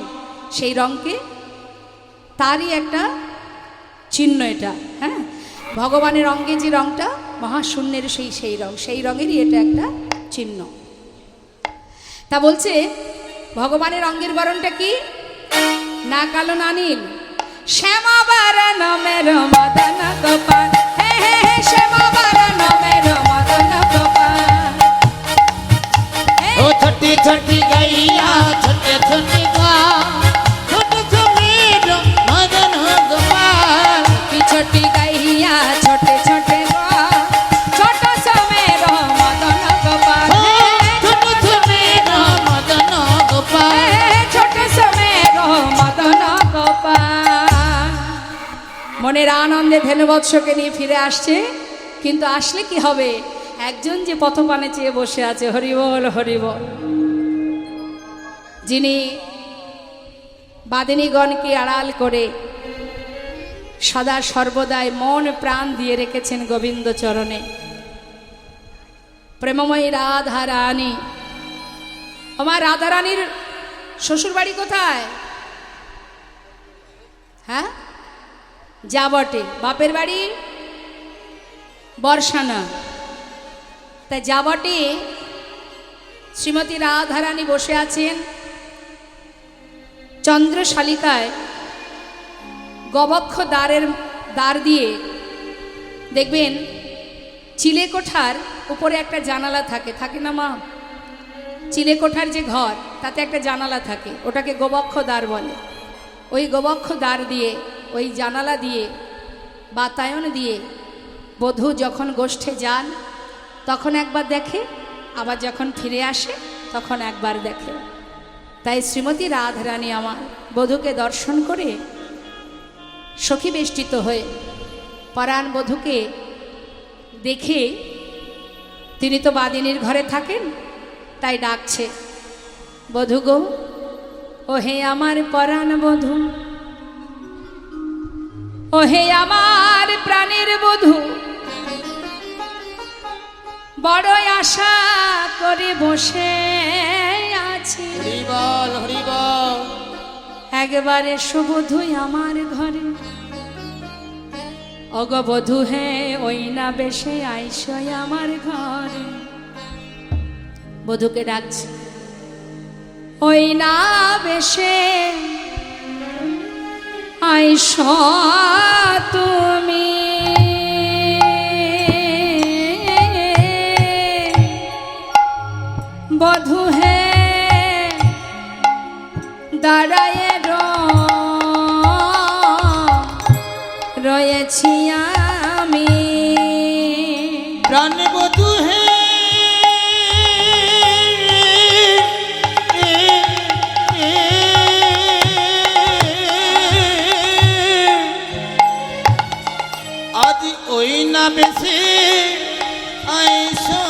সেই রঙকে তারই একটা চিহ্ন এটা। হ্যাঁ, ভগবানের অঙ্গে যে রংটা মহাশূন্যের সেই রং, সেই রঙেরই এটা একটা চিহ্ন। তা বলছে ভগবানের অঙ্গের বরণটা কি? না কালো না নীল, শ্যামা বরণ মেরো মদন গোপাল। হে হে হে শ্যামা বরণ মেরো মদন গোপাল।
ओ छोटी छोटी गैया छोटे छोटी गा छोटू सुमीर मदन गोपाल।
छोटी छोटी गैया छोटे छोटे गोपाल, छोट समेरो मदन गोपाल। মনের আনন্দে ধেনুবৎসকে নিয়ে ফিরে আসছে, কিন্তু আসলে কি হবে, একজন যে পথপানে চেয়ে বসে আছে, হরিবল হরিবল, যিনি বাদিনীগণকে আড়াল করে সদা সর্বদাই মন প্রাণ দিয়ে রেখেছেন গোবিন্দ চরণে। প্রেমময়ী রাধা রানী, আমার রাধা রানীর শ্বশুর বাড়ি কোথায়? হ্যাঁ, যা বটে, বাপের বাড়ি বর্ষানা। তাই যা বটে, শ্রীমতী রাধা রানী বসে আছেন চন্দ্রশালিকায় গবক্ষ দ্বার দিয়ে। দেখবেন চিলেকোঠার উপরে একটা জানালা থাকে, থাকে না মা? চিলেকোঠার যে ঘর, তাতে একটা জানালা থাকে, ওটাকে গবক্ষ দ্বার বলে। ওই গবক্ষ দ্বার দিয়ে, ওই জানালা দিয়ে, বাতায়ন দিয়ে বধূ যখন গোষ্ঠে যান তখন একবার দেখে, আবার যখন ফিরে আসে তখন একবার দেখে। তাই শ্রীমতী রাধারানী আমার বধূকে দর্শন করে সখী বেষ্টিত হয়ে পরাণ বধূকে দেখে, তিনি তো বাদিনীর ঘরে থাকেন, তাই ডাকছে, বধূ গো, ও হে আমার পরাণ বধূ, ও হে আমার প্রাণের বধূ, বড় আশা করে বসে আছি,
হরিবল হরিবল,
একবারে শুবধুই আমার ঘরে। অগবধূ হে, ওই না বেশে আইসই আমার ঘরে। বধূকে ডাকছে, ওই না বেশে আইস তুমি, বধূ হে দাঁড়ায় রয়েছি আমি,
প্রাণ বধূ হে, আজ ওই না বেশি আইসো,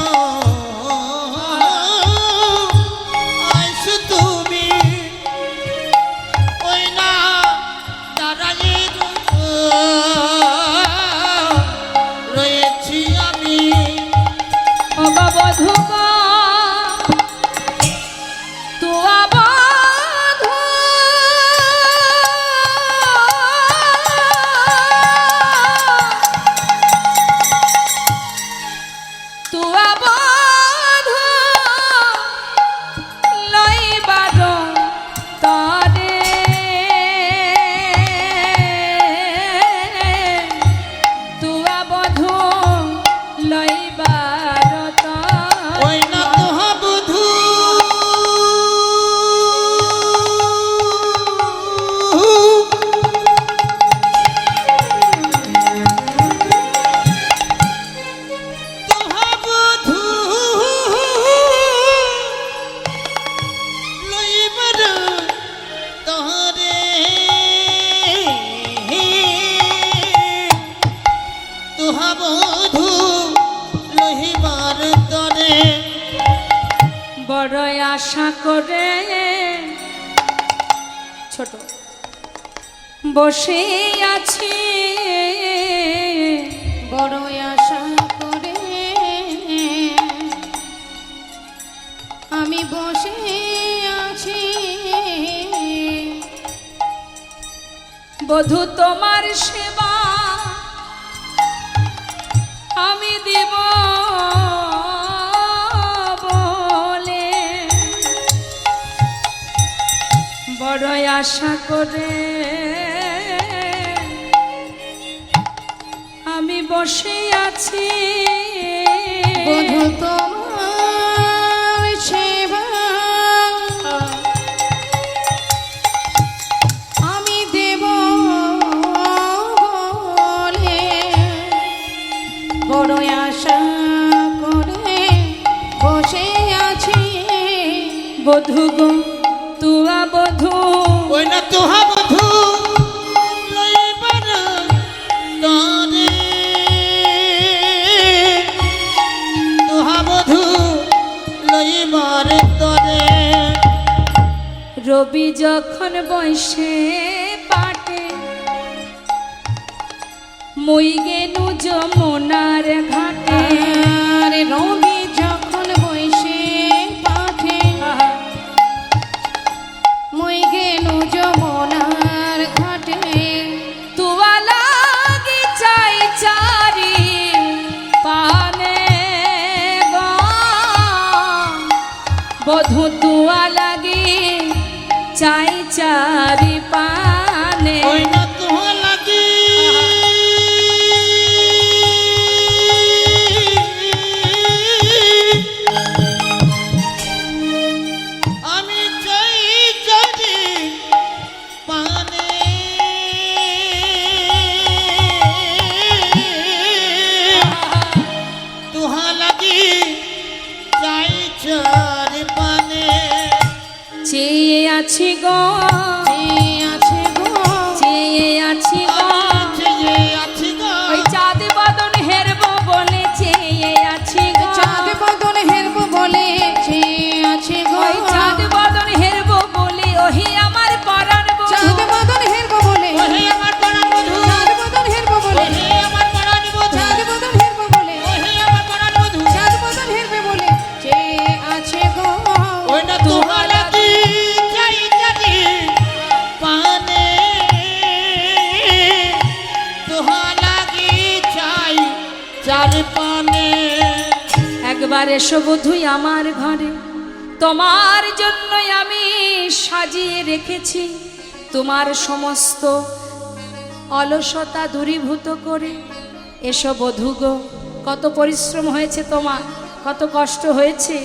আইসো তুমি, ওই না দাঁড়াই রয়েছি আমি।
বধূ গো, তুয়া বধূ, তুয়া বধূ লইবার তরে, তুয়া বধূ লইবার
ওই না তোহা বধূ, তোহা বধূ লইবার তরে, তোহা বধূ লইবার তরে,
বড় আশা করে ছোট বসে আছি,
বড় আশা করে আমি বসে আছি,
বধূ তোমার সেবা আমি দিব বলে, বড় আশা করে আমি বসে আছি,
বধূ তোমার সেবা আমি দেব বলে, বড় আশা করে বসে আছি,
বধূ গো, তুয়া বধূ
ওই না তোহা বধূ লইবার
রবি যখন বৈশে পাটে মই গেনু যমুনার ঘাটে।
আরে রবি যখন বৈশে পাঠে মই গেনু যমুনার ঘাটে।
তুয়া লাগি চাই চারি পানে গো, বধূ তুয়া লাগি চাই চারি পানে।
ওই না তোহা লাগি আমি চাই চারি পানে। তোহা লাগি চাই চারি পানে।
চেয়ে আছি গো,
আছে গো
চেয়ে আছি গো,
চেয়ে আছি গো।
ওই চাঁদ বদন হেরব বলে চেয়ে আছি গো।
চাঁদ বদন হেরব বলে চেয়ে আছে গো।
ওই চাঁদ বদন হেরব বলে ওহি আমার পরাণ
চাঁদ
বধূ।
বদন হেরব বলে
ওহে আমার পরাণ বধূ,
চাঁদ বদন হেরব বলে
ওহে আমার পরাণ বধূ,
চাঁদ বদন হেরব বলে
ওহে আমার পরাণ বধূ।
চাঁদ বদন হেরবে বলে চেয়ে আছে গো।
ওই না তোহা লাগি চাই চারি পানে। তোহা লাগি চাই চারি পানে।
একবার এসো বধুই আমার ঘরে, তোমার জন্যই আমি সাজিয়ে রেখেছি তোমার সমস্ত অলসতা দূরীভূত করে। এসো বধূ গো, কত পরিশ্রম হয়েছে তোমার, কত কষ্ট হয়েছে,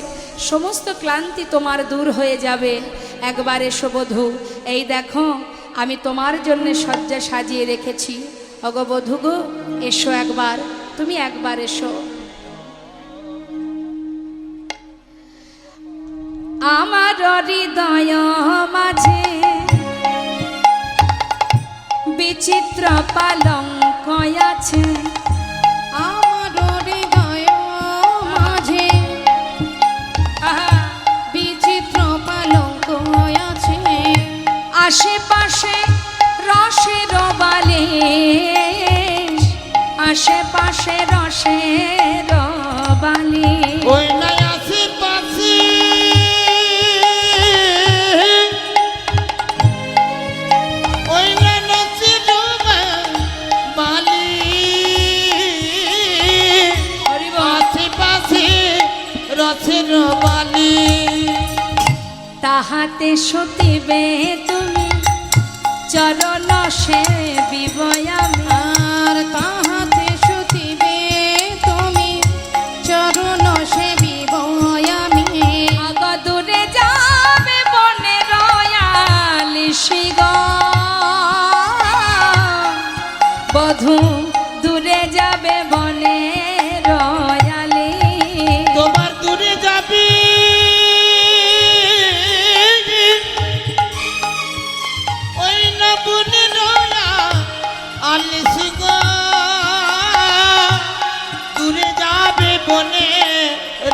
সমস্ত ক্লান্তি তোমার দূর হয়ে যাবে। একবার এসো বধূ, এই দেখো আমি তোমার জন্য শয্যা সাজিয়ে রেখেছি। অগো বধূ গো, এসো একবার, তুমি একবার এসো। আমার হৃদয় মাঝে বিচিত্র পালঙ্ক আছে।
আমার হৃদয় মাঝে বিচিত্র পালঙ্ক আছে।
আশেপাশে রসের বালিশ, আশেপাশে রসের বালিশ।
ওই নাই আশেপাশে ওই না নসির বালি। আশেপাশে রসের বালি।
তাহাতে সতিবে তুমি চরণ সে বিবয়ামি।
আর তাহাতে শুতিবে তুমি চরণ সেবিবই আমি।
আগ দূরে যাবে বনে রয়ালি শিগ, বধূ দূরে যাবে বনে রয়ালি।
তোমার দূরে যাবি ওই না বনে রয়া আলিস গো। দূরে যাবে বনে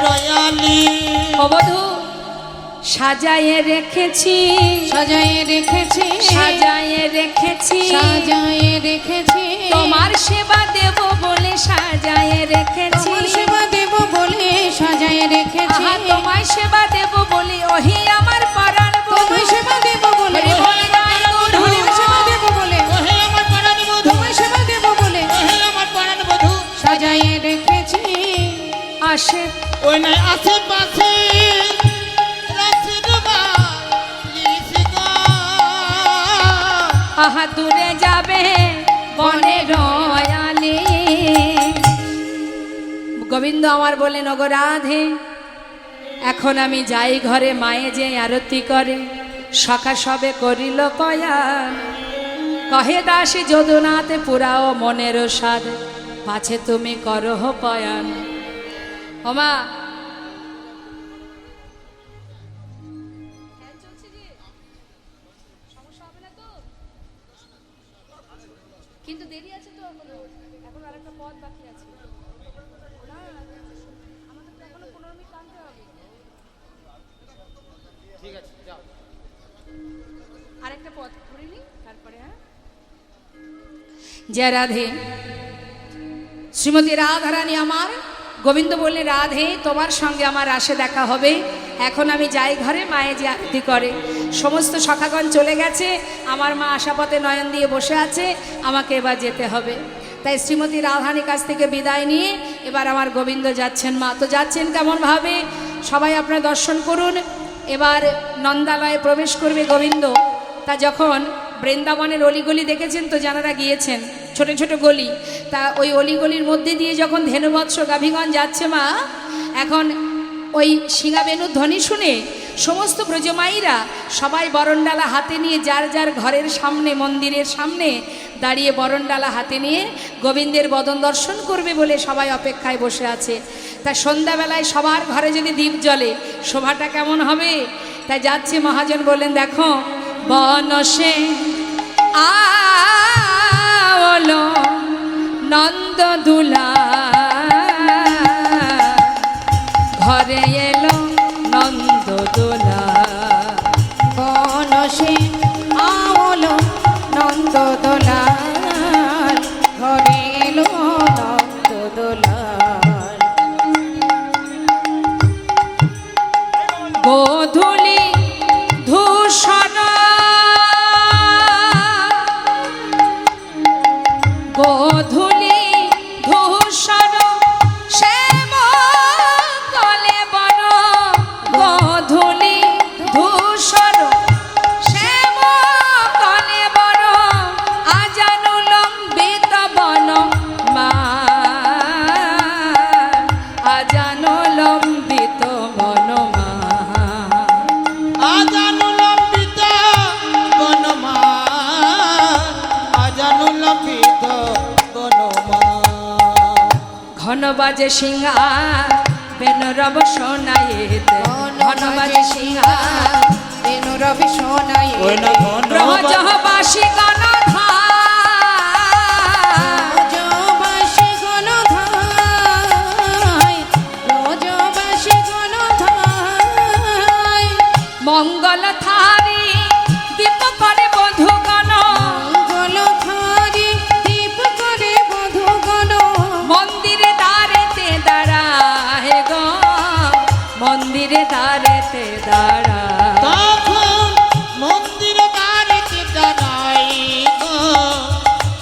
রয়ালি।
ও বধূ সাজায়ে রেখেছি,
সাজায়ে রেখেছি
সাজায়ে রেখেছি,
সাজায়ে রেখেছি
তোমার সেবা দেব বলে সাজায়ে রেখেছি।
তোমার সেবা দেব বলে সাজায়ে রেখেছি।
আহা তোমায় সেবা দেব বলে ওহি আমার পরাণ বধূ।
তোমায় সেবা দেব বলে
হরি বল গান বধূ।
তোমায় সেবা দেব বলে
ওহে আমার পরাণ বধূ,
তোমায় সেবা দেব বলে
ওহে আমার পরাণ বধূ।
সাজায়ে রেখেছি।
আসে
ওই নাই আশেপাশে রসের বালিশ গো।
আহা দূরে যাবে বনে রয়ালি। গোবিন্দ আমার বলেন ওগো রাধে, এখন আমি যাই ঘরে, মায়ে যে আরতি করে সখা সবে করিল কয়ান। কহে দাসী যদুনাথে পুরাও মনের সাদ, পাছে তুমি করহ পয়ান। ওমা কিন্তু দেরি আছে তো, এখন আরেকটা পথ বাকি আছে। আমাদের তো এখনো 15 মিনিট টানতে হবে।
ঠিক আছে যাও।
আরেকটা পথ করে নি তারপরে। হ্যাঁ, জয় রাধে। শ্রীমতী রাধারানী আমার, গোবিন্দ বললেন রাধে তোমার সঙ্গে আমার আসে দেখা হবে, এখন আমি যাই ঘরে, মায়ে যে আরতি করে। সমস্ত সখাগণ চলে গেছে, আমার মা আশাপথে নয়ন দিয়ে বসে আছে, আমাকে এবার যেতে হবে। তাই শ্রীমতী রাধারানীর কাছ থেকে বিদায় নিয়ে এবার আমার গোবিন্দ যাচ্ছেন। মা তো যাচ্ছেন কেমনভাবে, সবাই আপনারা দর্শন করুন। এবার নন্দালয়ে প্রবেশ করবে গোবিন্দ। তা যখন বৃন্দাবনের অলিগলি দেখেছেন তো, যারা গিয়েছেন, ছোট ছোট গলি, তা ওই অলিগলির মধ্যে দিয়ে যখন ধেনুবৎস গাভীগণ যাচ্ছে মা, এখন ওই শিঙাবেণুর ধ্বনি শুনে সমস্ত ব্রজমাইরা সবাই বরণডালা হাতে নিয়ে যার যার ঘরের সামনে, মন্দিরের সামনে দাঁড়িয়ে বরণডালা হাতে নিয়ে গোবিন্দের বদন দর্শন করবে বলে সবাই অপেক্ষায় বসে আছে। তা সন্ধ্যাবেলায় সবার ঘরে যদি দ্বীপ জ্বলে, শোভাটা কেমন হবে। তাই যাচ্ছে মহাজন বললেন দেখো বনসে আলো নন্দ দুলা, ঘরে এলো নন্দ দোলা।
বনসে আলো নন্দ দোলাল, ঘরে এলো নন্দ দোলাল।
গোধূলি ধূসর গোধূলি ধূসর শ্যাম কলে বন, গোধূলি ধূসর শ্যাম কলে বন, আজানু লম্বিত বন মা, আজানু লম্বিত বন মা।
আজানুলম্বিত বনমা, আজানুলম্বিত বনমা।
ঘন বাজে সিংহা বেন রব শোনাইতে, ঘন বাজে সিংহা
বেনু রবি শোনাই
ওই না ঘন
ব্রহ্মবাসী গণধার,
রজবাসী গণধাই, রজবাসী গণধাই।
মঙ্গল থারি দীপ করে বধুগণ,
মঙ্গল থারি দীপ করে বধূগণ,
মন্দিরে দ্বারেতে দাঁড়ায় গো, মন্দিরে দ্বারেতে দাঁড়ায়।
তখন মন্দির দ্বারেতে দাঁড়াই গো,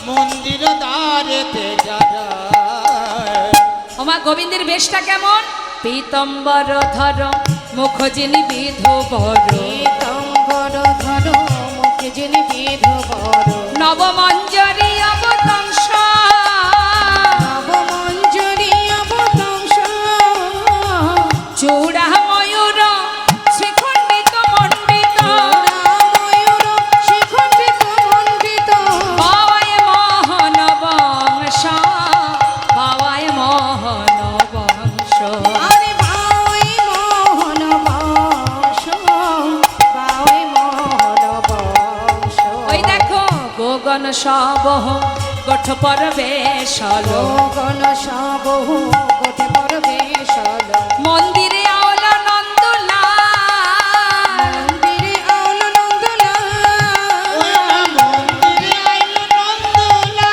মন্দির দ্বারেতে দাঁড়াই।
ওমা গোবিন্দের বেশটা কেমন, পীতম্বর ধর মুখ যিনি বিধু বড়,
পীতম্বর ধর মুখ যিনি বিধু বড়,
নবমঞ্জরি অবতংস,
নবমঞ্জরি অবতংস,
চূড়া ময়ূর শ্রীখণ্ডিত মণ্ডিত,
ময়ূর শিখণ্ডিত মণ্ডিত,
বাবায় মোহন বংশ, বাবায় মোহন বংশ।
আরে বাউই মোহন বংশ, বাউই মোহন বংশ।
ওই দেখো গোগন সবহ গোঠ পরবেশল,
গণ সবহু গোটে পরবেশল,
মন্দিরে আওল নন্দলা,
মন্দিরে আউল নন্দলাল,
ওই না মন্দিরে আইল নন্দলা।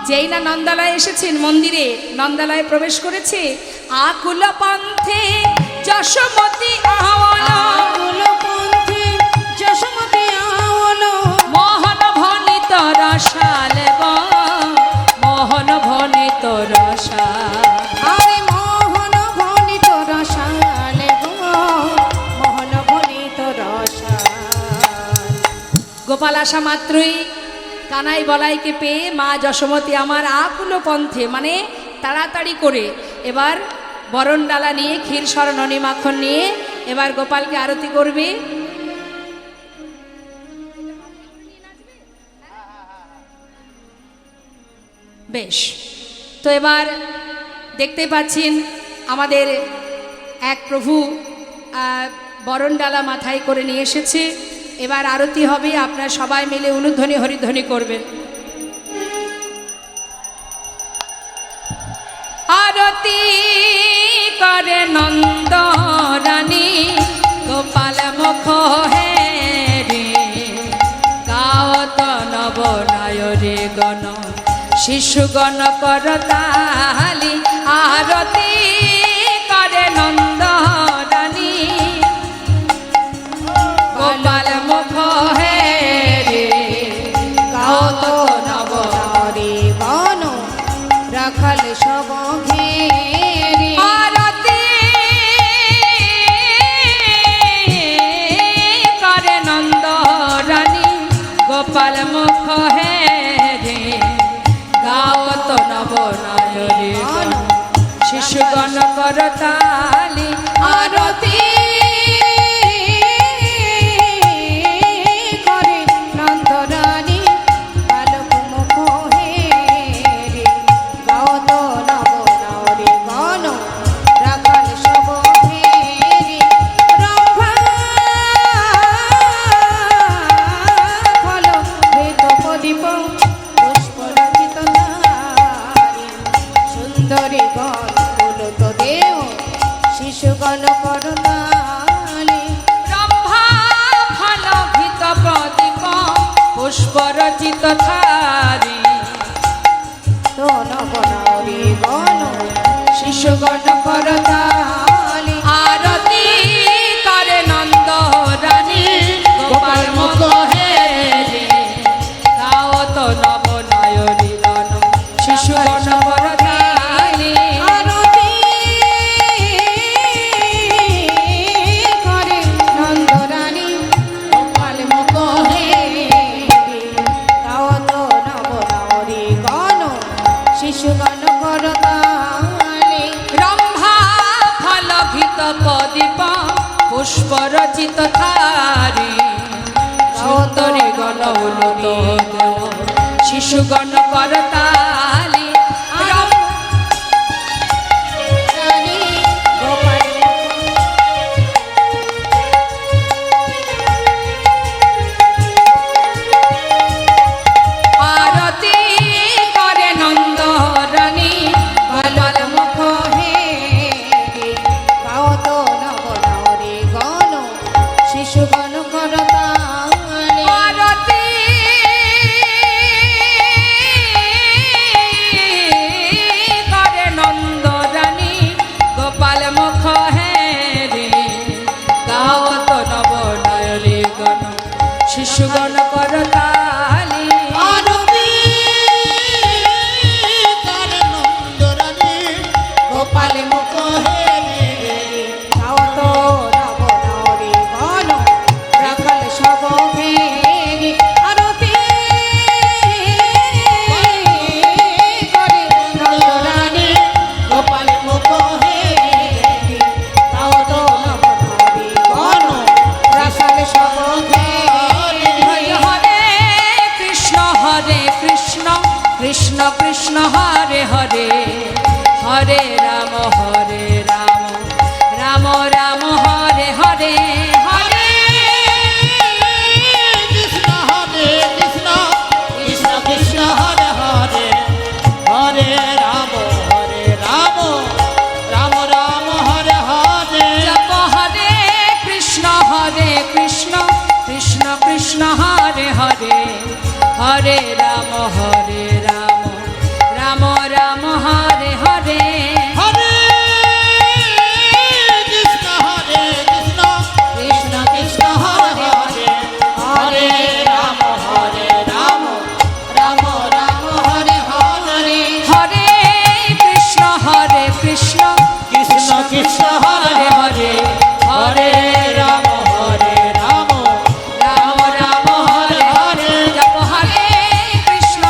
যেই না নন্দালয়ে এসেছেন, মন্দিরে নন্দালয়ে প্রবেশ করেছে, আকুল পন্থে যশোমতী আওল,
আকুল পন্থে যশোমতী আউল,
মোহন ভনিত রসাল গো, মোহন ভনিত রসাল।
আরে মোহন ভনিত রসাল গো, মোহন ভনিত রসাল।
গোপাল আসা মাত্রই কানাই বলাইকে পেয়ে মা যশোমতী আমার আকুল পন্থে মানে তাড়াতাড়ি করে এবার বরণডালা নিয়ে ক্ষীরসর ননি মাখন নিয়ে এবার গোপালকে আরতি করবে। বেশ, তো এবার দেখতে পাচ্ছেন আমাদের এক প্রভু বরণডালা মাথায় করে নিয়ে এসেছে। এবার আরতি হবে, আপনারা সবাই মিলে অনুধ্বনি হরিধ্বনি করবেন। আরতি করে নন্দ রানী গোপাল মুখ হে নয়রে গণ শিশুগণ করতালি আরতি করে নন্দ রানী গোপাল মুখ হে রে
গাও তো নব নারী গণ রাখাল সব ঘেরে
আরতি করে নন্দ রানী গোপাল মুখ হে রে গাও তো নব নয়রে গণ শিশুগণ করতালি
আরতি করে নন্দরানী বালক মুখ হেরে গাও তো নব নারী গণ রাখাল সব ঘেরে রম্ভা ফল ভেদ প্রদীপ পুষ্প রচিত নারী সুন্দরী গণ কুলত দেও শিশুগণ করতালি
ব্রহ্মা ফল ভিত প্রদীপ পুষ্প রচিত থারি
তো নব নারী গণ শিশুগণ করতালি
আরতি করে নন্দ রানী গোপাল মুখ হে রে গাও তো নব নয়রি গণ শিশুগণ করতালি
আরতি করে নন্দরানী গোপাল মুখ হেরে গাও তো নব নারী গণ শিশুগণ করতালি
রম্ভা ফল ভিত প্রদীপ পুষ্প রচিত থারি সুন্দরী গণ উন্নত দেও শিশুগণ করতালি
রানী গোপাল
আরতি করে নন্দ রানী
গোপাল মুখ হেরে গাও তো নব নারী গণ শিশুগণ করতালি
আরতি করে নন্দ রানী গোপাল মুখ হে রে গাও তো নব নয়রে গণ শিশুগণ করতালি
আরতি করে নন্দরানী গোপাল মুখ হেরে
গাও তো নব নারী গণ রাখাল সব ঘেরে আরতি করে নন্দরানী
গোপাল মুখ হেরে
গাও তো নব নারী গণ রাখাল সব ঘেরে
হরে হরে কৃষ্ণ কৃষ্ণ কৃষ্ণ হরে হরে হরে রাম রাম রাম হরে হরে হরে
কৃষ্ণ হরে কৃষ্ণ কৃষ্ণ কৃষ্ণ হরে হরে হরে রাম রাম রাম হরে হরে
জপ হরে কৃষ্ণ কৃষ্ণ কৃষ্ণ হরে হরে হরে রাম রাম রাম হরে হরে
হরে কৃষ্ণ কৃষ্ণ কৃষ্ণ হরে হরে হরে রাম রাম রাম হরে হরে
হরে কৃষ্ণ কৃষ্ণ
কৃষ্ণ কৃষ্ণ হরে হরে হরে রাম রাম রাম রাম হরে হরে
জপ হরে কৃষ্ণ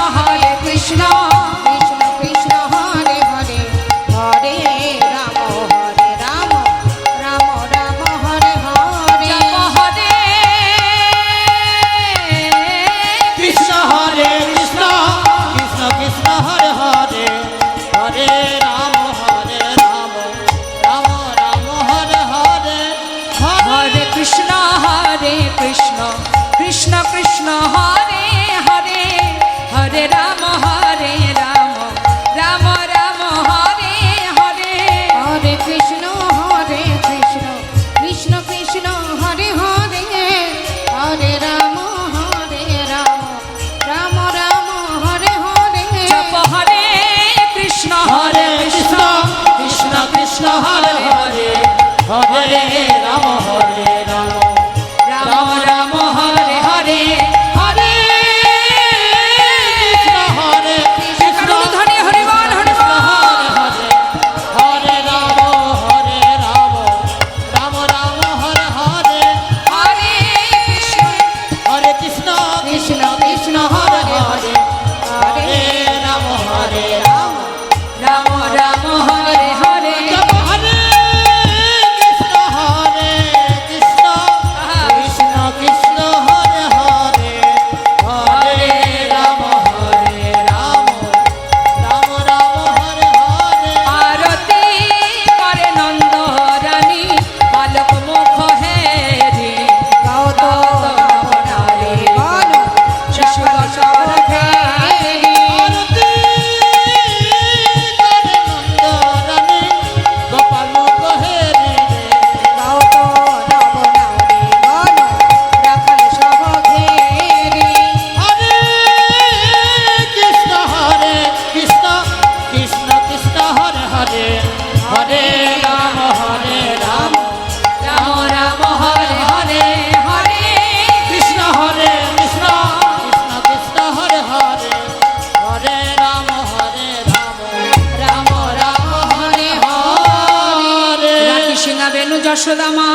যশোদা মা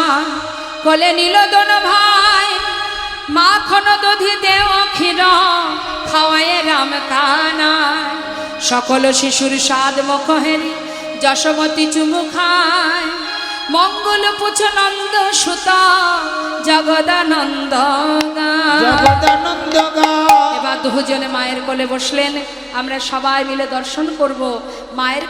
কোলে নিল দোনো ভাই মাখন দধি দেও ক্ষীর খাওয়ায়ে রাম কানায় সকল শিশুর স্বাদ মুখহেরি যশোমতী চুমু খায় মঙ্গল পুছ নন্দ সুতা জগদানন্দ গায়।
জগদানন্দ গায়।
এবার দুজনে মায়ের কোলে বসলেন। আমরা সবাই মিলে দর্শন করব মায়ের